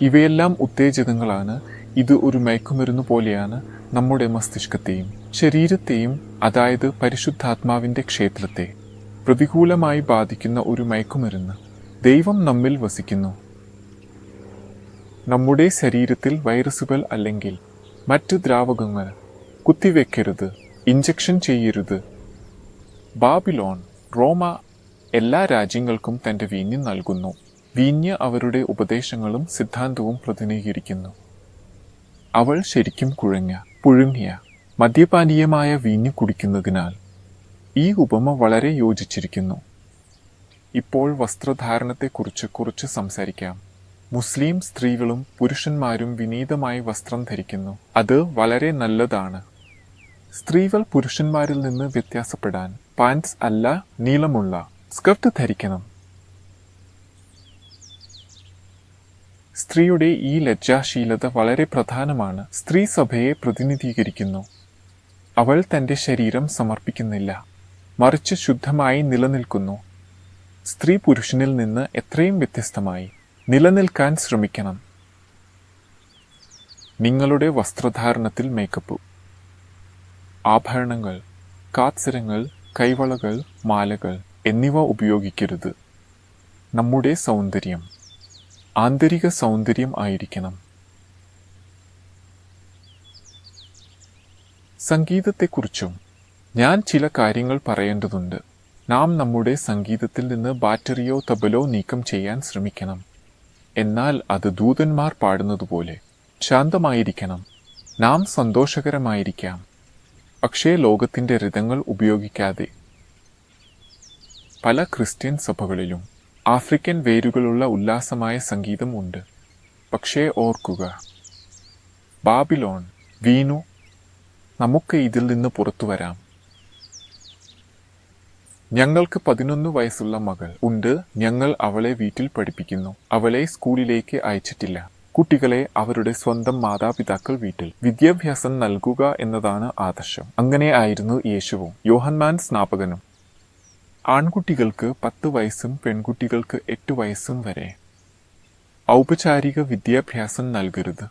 ഇവയെല്ലാം ഉത്തേജകങ്ങളാണ്. ഇത് ഒരു മയക്കുമരുന്ന് പോലെയാണ്. നമ്മുടെ മസ്തിഷ്കത്തെയും ശരീരത്തെയും, അതായത് പരിശുദ്ധാത്മാവിന്റെ ക്ഷേത്രത്തെ പ്രതികൂലമായി ബാധിക്കുന്ന ഒരു മയക്കുമരുന്ന്. ദൈവം നമ്മിൽ വസിക്കുന്നു. നമ്മുടെ ശരീരത്തിൽ വൈറസുകൾ അല്ലെങ്കിൽ മറ്റ് ദ്രാവകങ്ങൾ കുത്തിവെക്കരുത്, ഇഞ്ചക്ഷൻ ചെയ്യരുത്. ബാബിലോൺ, റോമ എല്ലാ രാജ്യങ്ങൾക്കും തന്റെ വീഞ്ഞ് നൽകുന്നു. വീഞ്ഞ് അവരുടെ ഉപദേശങ്ങളും സിദ്ധാന്തവും പ്രതിനിധീകരിക്കുന്നു. അവൾ ശരിക്കും പുഴുങ്ങിയ മദ്യപാനീയമായ വീഞ്ഞ് കുടിക്കുന്നതിനാൽ ഈ ഉപമ വളരെ യോജിച്ചിരിക്കുന്നു. ഇപ്പോൾ വസ്ത്രധാരണത്തെക്കുറിച്ച് കുറച്ച് സംസാരിക്കാം. മുസ്ലിം സ്ത്രീകളും പുരുഷന്മാരും വിനീതമായി വസ്ത്രം ധരിക്കുന്നു. അത് വളരെ നല്ലതാണ്. സ്ത്രീകൾ പുരുഷന്മാരിൽ നിന്ന് വ്യത്യാസപ്പെടാൻ പാൻസ് അല്ല, നീളമുള്ള സ്കർട്ട് ധരിക്കണം. സ്ത്രീയുടെ ഈ ലജ്ജാശീലത വളരെ പ്രധാനമാണ്. സ്ത്രീ സഭയെ പ്രതിനിധീകരിക്കുന്നു. അവൾ തന്റെ ശരീരം സമർപ്പിക്കുന്നില്ല, മറിച്ച് ശുദ്ധമായി നിലനിൽക്കുന്നു. സ്ത്രീ പുരുഷനിൽ നിന്ന് എത്രയും വ്യത്യസ്തമായി നിലനിൽക്കാൻ ശ്രമിക്കണം. നിങ്ങളുടെ വസ്ത്രധാരണത്തിൽ മേക്കപ്പ്, ആഭരണങ്ങൾ, കാത്സരങ്ങൾ, കൈവളകൾ, മാലകൾ എന്നിവ ഉപയോഗിക്കരുത്. നമ്മുടെ സൗന്ദര്യം ആന്തരിക സൗന്ദര്യം ആയിരിക്കണം. സംഗീതത്തെക്കുറിച്ചും ഞാൻ ചില കാര്യങ്ങൾ പറയേണ്ടതുണ്ട്. നാം നമ്മുടെ സംഗീതത്തിൽ നിന്ന് ബാറ്ററിയോ തബലോ നീക്കം ചെയ്യാൻ ശ്രമിക്കണം. എന്നാൽ അത് ദൂതന്മാർ പാടുന്നതുപോലെ ശാന്തമായിരിക്കണം. നാം സന്തോഷകരമായിരിക്കാം, പക്ഷേ ലോകത്തിന്റെ രഥങ്ങൾ ഉപയോഗിക്കാതെ. പല ക്രിസ്ത്യൻ സഭകളിലും ആഫ്രിക്കൻ വേരുകളുള്ള ഉല്ലാസമായ സംഗീതം ഉണ്ട്. പക്ഷേ ഓർക്കുക, ബാബിലോൺ വീണു. നമുക്ക് ഇതിൽ നിന്ന് പുറത്തു വരാം. ഞങ്ങൾക്ക് 11 വയസ്സുള്ള മകൾ ഉണ്ട്. ഞങ്ങൾ അവളെ വീട്ടിൽ പഠിപ്പിക്കുന്നു. അവളെ സ്കൂളിലേക്ക് അയച്ചിട്ടില്ല. കുട്ടികളെ അവരുടെ സ്വന്തം മാതാപിതാക്കൾ വീട്ടിൽ വിദ്യാഭ്യാസം നൽകുക എന്നതാണ് ആദർശം. അങ്ങനെ ആയിരുന്നു യേശുവും യോഹന്നാൻ സ്നാപകനും. ആൺകുട്ടികൾക്ക് 10 വയസ്സും പെൺകുട്ടികൾക്ക് 8 വയസ്സും വരെ. ഔപചാരിക വിദ്യാഭ്യാസം നൽകരുത്.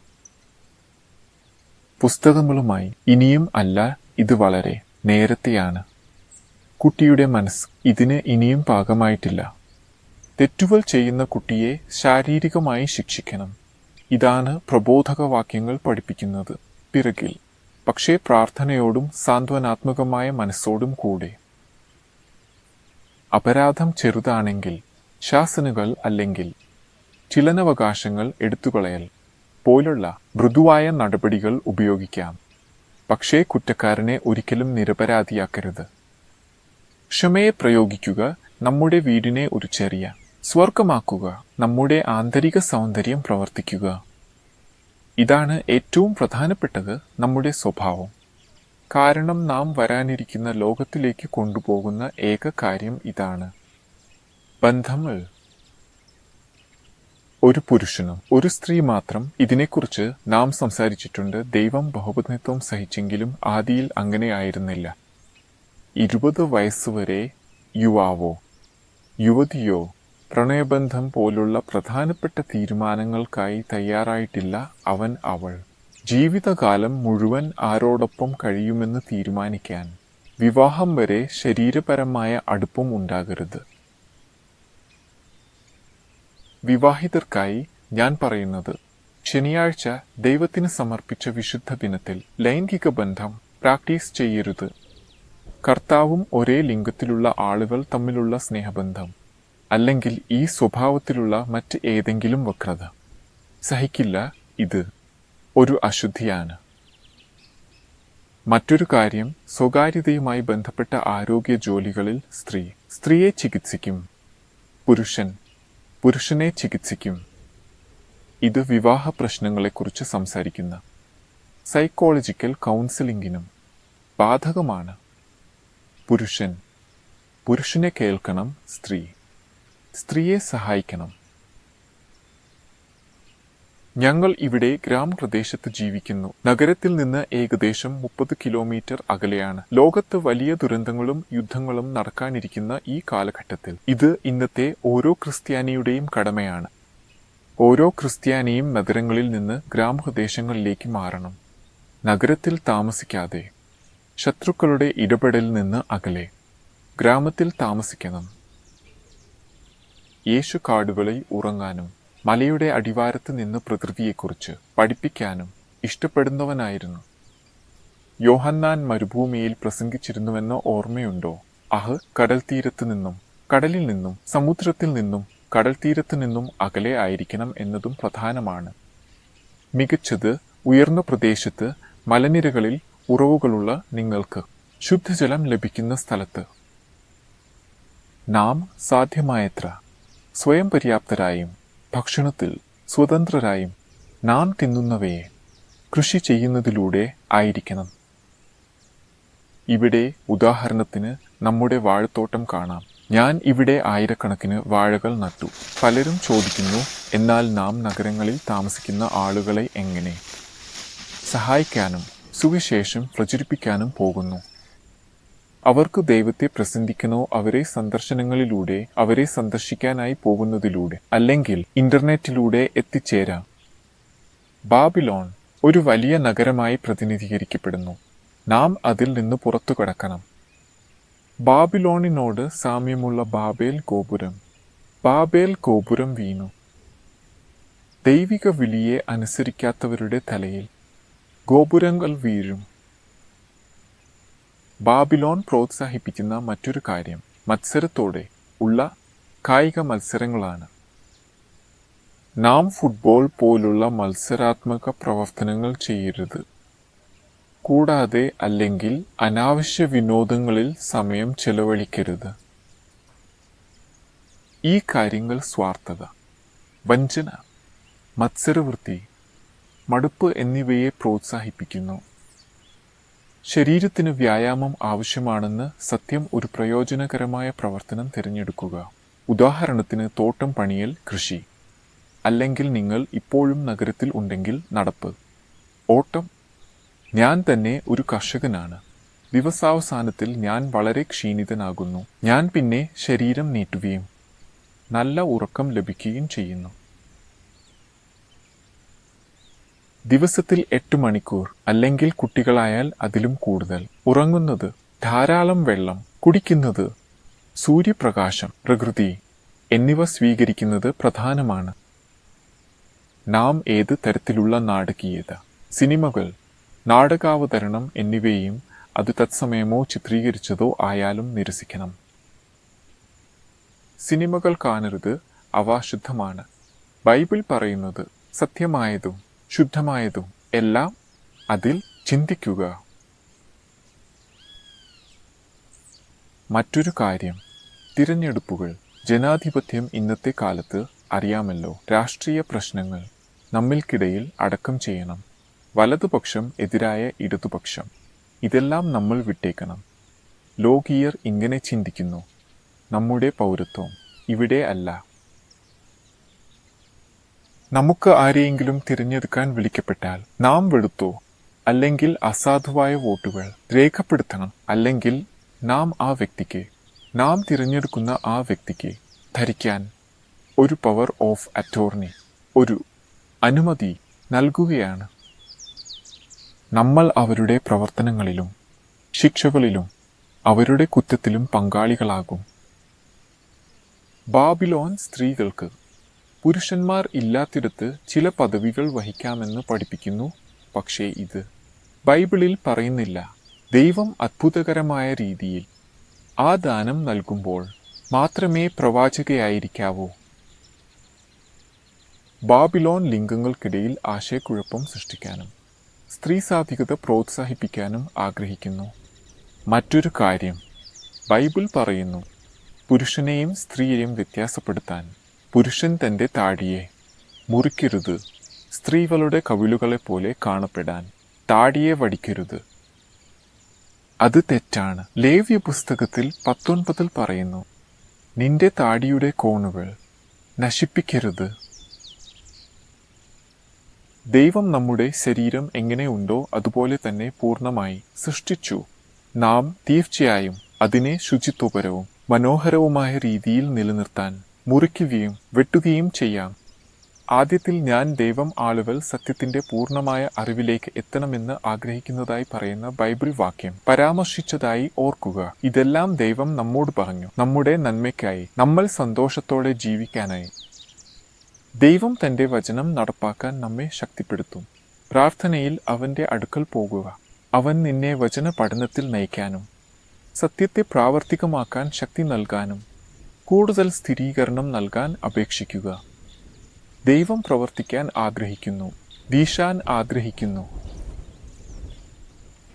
പുസ്തകങ്ങളുമായി ഇനിയും അല്ല, ഇത് വളരെ നേരത്തെയാണ്. കുട്ടിയുടെ മനസ്സ് ഇതിന് ഇനിയും പാകമായിട്ടില്ല. തെറ്റുകൾ ചെയ്യുന്ന കുട്ടിയെ ശാരീരികമായി ശിക്ഷിക്കണം. ഇതാണ് പ്രബോധകവാക്യങ്ങൾ പഠിപ്പിക്കുന്നത്. പിറകിൽ, പക്ഷേ പ്രാർത്ഥനയോടും സാന്ത്വനാത്മകമായ മനസ്സോടും കൂടെ. അപരാധം ചെറുതാണെങ്കിൽ ശാസനകൾ അല്ലെങ്കിൽ ചിലനവകാശങ്ങൾ എടുത്തുകളയൽ പോലുള്ള മൃദുവായ നടപടികൾ ഉപയോഗിക്കാം. പക്ഷേ കുറ്റക്കാരനെ ഒരിക്കലും നിരപരാധിയാക്കരുത്. ക്ഷമയെ പ്രയോഗിക്കുക. നമ്മുടെ വീടിനെ ഒരു ചെറിയ സ്വർഗമാക്കുക. നമ്മുടെ ആന്തരിക സൗന്ദര്യം പ്രവർത്തിക്കുക. ഇതാണ് ഏറ്റവും പ്രധാനപ്പെട്ടത്, നമ്മുടെ സ്വഭാവം. കാരണം നാം വരാനിരിക്കുന്ന ലോകത്തിലേക്ക് കൊണ്ടുപോകുന്ന ഏക കാര്യം ഇതാണ്. ബന്ധങ്ങൾ. ഒരു പുരുഷനും ഒരു സ്ത്രീ മാത്രം. ഇതിനെക്കുറിച്ച് നാം സംസാരിച്ചിട്ടുണ്ട്. ദൈവം ബഹുപത്നിത്വം സഹിച്ചെങ്കിലും ആദിയിൽ അങ്ങനെ ആയിരുന്നില്ല. 20 വയസ്സുവരെ യുവാവോ യുവതിയോ പ്രണയബന്ധം പോലുള്ള പ്രധാനപ്പെട്ട തീരുമാനങ്ങൾക്കായി തയ്യാറായിട്ടില്ല. അവൾ ജീവിതകാലം മുഴുവൻ ആരോടൊപ്പം കഴിയുമെന്ന് തീരുമാനിക്കാൻ വിവാഹം വരെ ശരീരപരമായ അടുപ്പം ഉണ്ടാകരുത്. വിവാഹിതർക്കായി ഞാൻ പറയുന്നത്, ശനിയാഴ്ച ദൈവത്തിന് സമർപ്പിച്ച വിശുദ്ധ ദിനത്തിൽ ലൈംഗിക ബന്ധം പ്രാക്ടീസ് ചെയ്യരുത്. കർത്താവും ഒരേ ലിംഗത്തിലുള്ള ആളുകൾ തമ്മിലുള്ള സ്നേഹബന്ധം അല്ലെങ്കിൽ ഈ സ്വഭാവത്തിലുള്ള മറ്റ് ഏതെങ്കിലും വക്രത സഹിക്കില്ല. ഇത് ഒരു അശുദ്ധിയാണ്. മറ്റൊരു കാര്യം, സ്വകാര്യതയുമായി ബന്ധപ്പെട്ട ആരോഗ്യ ജോലികളിൽ സ്ത്രീയെ ചികിത്സിക്കും, പുരുഷനെ ചികിത്സിക്കും. ഇത് വിവാഹ പ്രശ്നങ്ങളെക്കുറിച്ച് സംസാരിക്കുന്ന സൈക്കോളജിക്കൽ കൗൺസിലിംഗിനും ബാധകമാണ്. പുരുഷനെ കേൾക്കണം, സ്ത്രീയെ സഹായിക്കണം. ഞങ്ങൾ ഇവിടെ ഗ്രാമപ്രദേശത്ത് ജീവിക്കുന്നു. നഗരത്തിൽ നിന്ന് ഏകദേശം 30 കിലോമീറ്റർ അകലെയാണ്. ലോകത്ത് വലിയ ദുരന്തങ്ങളും യുദ്ധങ്ങളും നടക്കാനിരിക്കുന്ന ഈ കാലഘട്ടത്തിൽ ഇത് ഇന്നത്തെ ഓരോ ക്രിസ്ത്യാനിയുടെയും കടമയാണ്. ഓരോ ക്രിസ്ത്യാനിയും നഗരങ്ങളിൽ നിന്ന് ഗ്രാമപ്രദേശങ്ങളിലേക്ക് മാറണം. നഗരത്തിൽ താമസിക്കാതെ, ശത്രുക്കളുടെ ഇടപെടലിൽ നിന്ന് അകലെ ഗ്രാമത്തിൽ താമസിക്കണം. യേശു കാടുകളിൽ ഉറങ്ങാനും മലയുടെ അടിവാരത്ത് നിന്ന് പ്രകൃതിയെക്കുറിച്ച് പഠിപ്പിക്കാനും ഇഷ്ടപ്പെടുന്നവനായിരുന്നു. യോഹന്നാൻ മരുഭൂമിയിൽ പ്രസംഗിച്ചിരുന്നുവെന്ന് ഓർമ്മയുണ്ടോ? കടൽ തീരത്ത് നിന്നും, കടലിൽ നിന്നും, സമുദ്രത്തിൽ നിന്നും, കടൽ തീരത്ത് നിന്നും അകലെ ആയിരിക്കണം എന്നതും പ്രധാനമാണ്. മികച്ചത് ഉയർന്ന പ്രദേശത്ത്, മലനിരകളിൽ ഉറവുകളുള്ള നിങ്ങൾക്ക്, ശുദ്ധജലം ലഭിക്കുന്ന സ്ഥലത്ത്. നാം സാധ്യമായത്ര സ്വയം പര്യാപ്തരായും ഭക്ഷണത്തിൽ സ്വതന്ത്രരായും നാം തിന്നുന്നവയെ കൃഷി ചെയ്യുന്നതിലൂടെ ആയിരിക്കണം. ഇവിടെ ഉദാഹരണത്തിന് നമ്മുടെ വാഴത്തോട്ടം കാണാം. ഞാൻ ഇവിടെ ആയിരക്കണക്കിന് വാഴകൾ നട്ടു. പലരും ചോദിക്കുന്നു, എന്നാൽ നാം നഗരങ്ങളിൽ താമസിക്കുന്ന ആളുകളെ എങ്ങനെ സഹായിക്കാനും സുവിശേഷം പ്രചരിപ്പിക്കാനും പോകുന്നു? അവർക്ക് ദൈവത്തെ പ്രസംഗിക്കണോ? അവരെ സന്ദർശനങ്ങളിലൂടെ, അവരെ സന്ദർശിക്കാനായി പോകുന്നതിലൂടെ, അല്ലെങ്കിൽ ഇന്റർനെറ്റിലൂടെ എത്തിച്ചേരാം. ബാബിലോൺ ഒരു വലിയ നഗരമായി പ്രതിനിധീകരിക്കപ്പെടുന്നു. നാം അതിൽ നിന്ന് പുറത്തു കടക്കണം. ബാബിലോണിനോട് സാമ്യമുള്ള ബാബേൽ ഗോപുരം വീണു. ദൈവിക വിളിയെ അനുസരിക്കാത്തവരുടെ തലയിൽ ഗോപുരങ്ങൾ വീഴും. ബാബിലോൺ പ്രോത്സാഹിപ്പിക്കുന്ന മറ്റൊരു കാര്യം മത്സരത്തോടെ ഉള്ള കായിക മത്സരങ്ങളാണ്. നാം ഫുട്ബോൾ പോലുള്ള മത്സരാത്മക പ്രവർത്തനങ്ങൾ ചെയ്യരുത്. കൂടാതെ അല്ലെങ്കിൽ അനാവശ്യ വിനോദങ്ങളിൽ സമയം ചെലവഴിക്കരുത്. ഈ കാര്യങ്ങൾ സ്വാർത്ഥത, വഞ്ചന, മത്സരവൃത്തി, മടുപ്പ് എന്നിവയെ പ്രോത്സാഹിപ്പിക്കുന്നു. ശരീരത്തിന് വ്യായാമം ആവശ്യമാണെന്ന് സത്യം ഒരു പ്രയോജനകരമായ പ്രവർത്തനം തിരഞ്ഞെടുക്കുക. ഉദാഹരണത്തിന് തോട്ടം പണിയൽ, കൃഷി. അല്ലെങ്കിൽ നിങ്ങൾ ഇപ്പോഴും നഗരത്തിൽ ഉണ്ടെങ്കിൽ നടപ്പ്, ഓട്ടം. ഞാൻ തന്നെ ഒരു കർഷകനാണ്. ദിവസാവസാനത്തിൽ ഞാൻ വളരെ ക്ഷീണിതനാകുന്നു. ഞാൻ പിന്നെ ശരീരം നീട്ടുകയും നല്ല ഉറക്കം ലഭിക്കുകയും ചെയ്യുന്നു. ദിവസത്തിൽ 8 മണിക്കൂർ അല്ലെങ്കിൽ കുട്ടികളായാൽ അതിലും കൂടുതൽ ഉറങ്ങുന്നത്, ധാരാളം വെള്ളം കുടിക്കുന്നത്, സൂര്യപ്രകാശം, പ്രകൃതി എന്നിവ സ്വീകരിക്കുന്നത് പ്രധാനമാണ്. നാം ഏത് തരത്തിലുള്ള നാടകീയത, സിനിമകൾ, നാടകാവതരണം എന്നിവയും അത് തത്സമയമോ ചിത്രീകരിച്ചതോ ആയാലും നിരസിക്കണം. സിനിമകൾ കാണരുത്, അവ ശുദ്ധമാണ്. ബൈബിൾ പറയുന്നത് സത്യമായതും ശുദ്ധമായതും എല്ലാം അതിൽ ചിന്തിക്കുക. മറ്റൊരു കാര്യം, തിരഞ്ഞെടുപ്പുകൾ. ജനാധിപത്യം ഇന്നത്തെ കാലത്ത് അറിയാമല്ലോ. രാഷ്ട്രീയ പ്രശ്നങ്ങൾ നമ്മൾക്കിടയിൽ അടക്കം ചെയ്യണം. വലതുപക്ഷം എതിരായ ഇടതുപക്ഷം, ഇതെല്ലാം നമ്മൾ വിട്ടേക്കണം. ലോകീയർ ഇങ്ങനെ ചിന്തിക്കുന്നു. നമ്മുടെ പൗരത്വം ഇവിടെ അല്ല. നമുക്ക് ആരെയെങ്കിലും തിരഞ്ഞെടുക്കാൻ വിളിക്കപ്പെട്ടാൽ നാം വെളുത്തോ അല്ലെങ്കിൽ അസാധുവായ വോട്ടുകൾ രേഖപ്പെടുത്തണം. അല്ലെങ്കിൽ നാം തിരഞ്ഞെടുക്കുന്ന ആ വ്യക്തിക്ക് ധരിക്കാൻ ഒരു പവർ ഓഫ് അറ്റോർണി, ഒരു അനുമതി നൽകുകയാണ്. നമ്മൾ അവരുടെ പ്രവർത്തനങ്ങളിലും ശിക്ഷകളിലും അവരുടെ കുറ്റത്തിലും പങ്കാളികളാകും. ബാബിലോൺ സ്ത്രീകൾക്ക് പുരുഷന്മാർ ഇല്ലാത്തിടത്ത് ചില പദവികൾ വഹിക്കാമെന്ന് പഠിപ്പിക്കുന്നു. പക്ഷേ ഇത് ബൈബിളിൽ പറയുന്നില്ല. ദൈവം അത്ഭുതകരമായ രീതിയിൽ ആ ദാനം നൽകുമ്പോൾ മാത്രമേ പ്രവാചകയായിരിക്കാവൂ. ബാബിലോൺ ലിംഗങ്ങൾക്കിടയിൽ ആശയക്കുഴപ്പം സൃഷ്ടിക്കാനും സ്ത്രീ സാധികത പ്രോത്സാഹിപ്പിക്കാനും ആഗ്രഹിക്കുന്നു. മറ്റൊരു കാര്യം, ബൈബിൾ പറയുന്നു പുരുഷനെയും സ്ത്രീയെയും വ്യത്യാസപ്പെടുത്താൻ. പുരുഷൻ തൻ്റെ താടിയെ മുറിക്കരുത്, സ്ത്രീകളുടെ കവിളുകളെപ്പോലെ കാണപ്പെടാൻ താടിയെ വടിക്കരുത്. അത് തെറ്റാണ്. ലേവ്യ പുസ്തകത്തിൽ 19 പറയുന്നു, നിന്റെ താടിയുടെ കോണുകൾ നശിപ്പിക്കരുത്. ദൈവം നമ്മുടെ ശരീരം എങ്ങനെയുണ്ടോ അതുപോലെ തന്നെ പൂർണ്ണമായി സൃഷ്ടിച്ചു. നാം തീർച്ചയായും അതിനെ ശുചിത്വപരവും മനോഹരവുമായ രീതിയിൽ നിലനിർത്താൻ മുറിക്കുകയും വെട്ടുകയും ചെയ്യാം. ആദ്യത്തിൽ ഞാൻ ദൈവം ആളുകൾ സത്യത്തിന്റെ പൂർണ്ണമായ അറിവിലേക്ക് എത്തണമെന്ന് ആഗ്രഹിക്കുന്നതായി പറയുന്ന ബൈബിൾ വാക്യം പരാമർശിച്ചതായി ഓർക്കുക. ഇതെല്ലാം ദൈവം നമ്മോട് പറഞ്ഞു, നമ്മുടെ നന്മയ്ക്കായി, നമ്മൾ സന്തോഷത്തോടെ ജീവിക്കാനായി. ദൈവം തന്റെ വചനം നടപ്പാക്കാൻ നമ്മെ ശക്തിപ്പെടുത്തും. പ്രാർത്ഥനയിൽ അവൻ്റെ അടുക്കൽ പോകുക. അവൻ നിന്നെ വചന പഠനത്തിൽ നയിക്കാനും സത്യത്തെ പ്രാവർത്തികമാക്കാൻ ശക്തി നൽകാനും കൂടുതൽ സ്ഥിരീകരണം നൽകാൻ അപേക്ഷിക്കുക. ദൈവം പ്രവർത്തിക്കാൻ ആഗ്രഹിക്കുന്നു, വീശാൻ ആഗ്രഹിക്കുന്നു.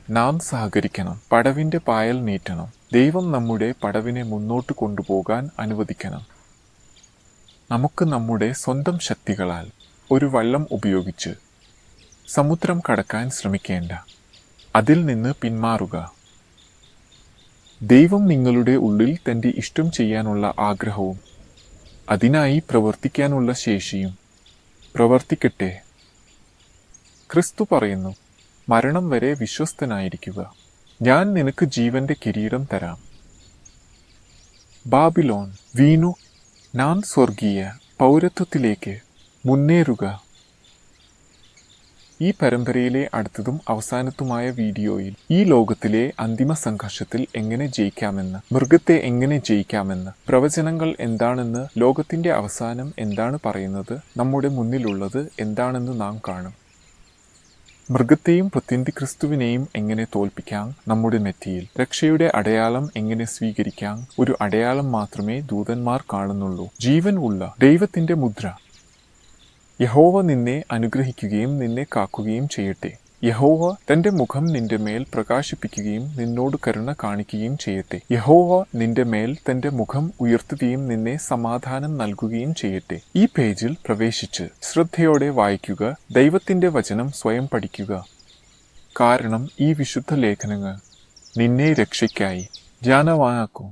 നാം സഹകരിക്കണം, പടവിൻ്റെ പായൽ നീട്ടണം. ദൈവം നമ്മുടെ പടവിനെ മുന്നോട്ട് കൊണ്ടുപോകാൻ അനുവദിക്കണം. നമുക്ക് നമ്മുടെ സ്വന്തം ശക്തികളാൽ ഒരു വള്ളം ഉപയോഗിച്ച് സമുദ്രം കടക്കാൻ ശ്രമിക്കേണ്ട. അതിൽ നിന്ന് പിന്മാറുക. ദൈവം നിങ്ങളുടെ ഉള്ളിൽ തൻ്റെ ഇഷ്ടം ചെയ്യാനുള്ള ആഗ്രഹവും അതിനായി പ്രവർത്തിക്കാനുള്ള ശേഷിയും പ്രവർത്തിക്കട്ടെ. ക്രിസ്തു പറയുന്നു, മരണം വരെ വിശ്വസ്തനായിരിക്കുക, ഞാൻ നിനക്ക് ജീവന്റെ കിരീടം തരാം. ബാബിലോൺ വീണു. നാം സ്വർഗീയ പൗരത്വത്തിലേക്ക് മുന്നേറുക. ഈ പരമ്പരയിലെ അടുത്തതും അവസാനത്തുമായ വീഡിയോയിൽ ഈ ലോകത്തിലെ അന്തിമ സംഘർഷത്തിൽ എങ്ങനെ ജയിക്കാമെന്ന്, മൃഗത്തെ എങ്ങനെ ജയിക്കാമെന്ന്, പ്രവചനങ്ങൾ എന്താണെന്ന്, ലോകത്തിന്റെ അവസാനം എന്താണ് പറയുന്നത്, നമ്മുടെ മുന്നിലുള്ളത് എന്താണെന്ന് നാം കാണും. മൃഗത്തെയും പ്രത്യന്തിക്രിസ്തുവിനെയും എങ്ങനെ തോൽപ്പിക്കാം, നമ്മുടെ നെറ്റിയിൽ രക്ഷയുടെ അടയാളം എങ്ങനെ സ്വീകരിക്കാം. ഒരു അടയാളം മാത്രമേ ദൂതന്മാർ കാണുന്നുള്ളൂ, ജീവൻ ഉള്ള ദൈവത്തിന്റെ മുദ്ര. യഹോവ നിന്നെ അനുഗ്രഹിക്കുകയും നിന്നെ കാക്കുകയും ചെയ്യട്ടെ. യഹോവ തന്റെ മുഖം നിന്റെ മേൽ പ്രകാശിപ്പിക്കുകയും നിന്നോട് കരുണ കാണിക്കുകയും ചെയ്യട്ടെ. യഹോവ നിന്റെ മേൽ തന്റെ മുഖം ഉയർത്തുകയും നിന്നെ സമാധാനം നൽകുകയും ചെയ്യട്ടെ. ഈ പേജിൽ പ്രവേശിച്ച് ശ്രദ്ധയോടെ വായിക്കുക. ദൈവത്തിന്റെ വചനം സ്വയം പഠിക്കുക. കാരണം ഈ വിശുദ്ധ ലേഖനങ്ങൾ നിന്നെ രക്ഷയ്ക്കായി ജ്ഞാനവാനാക്കും.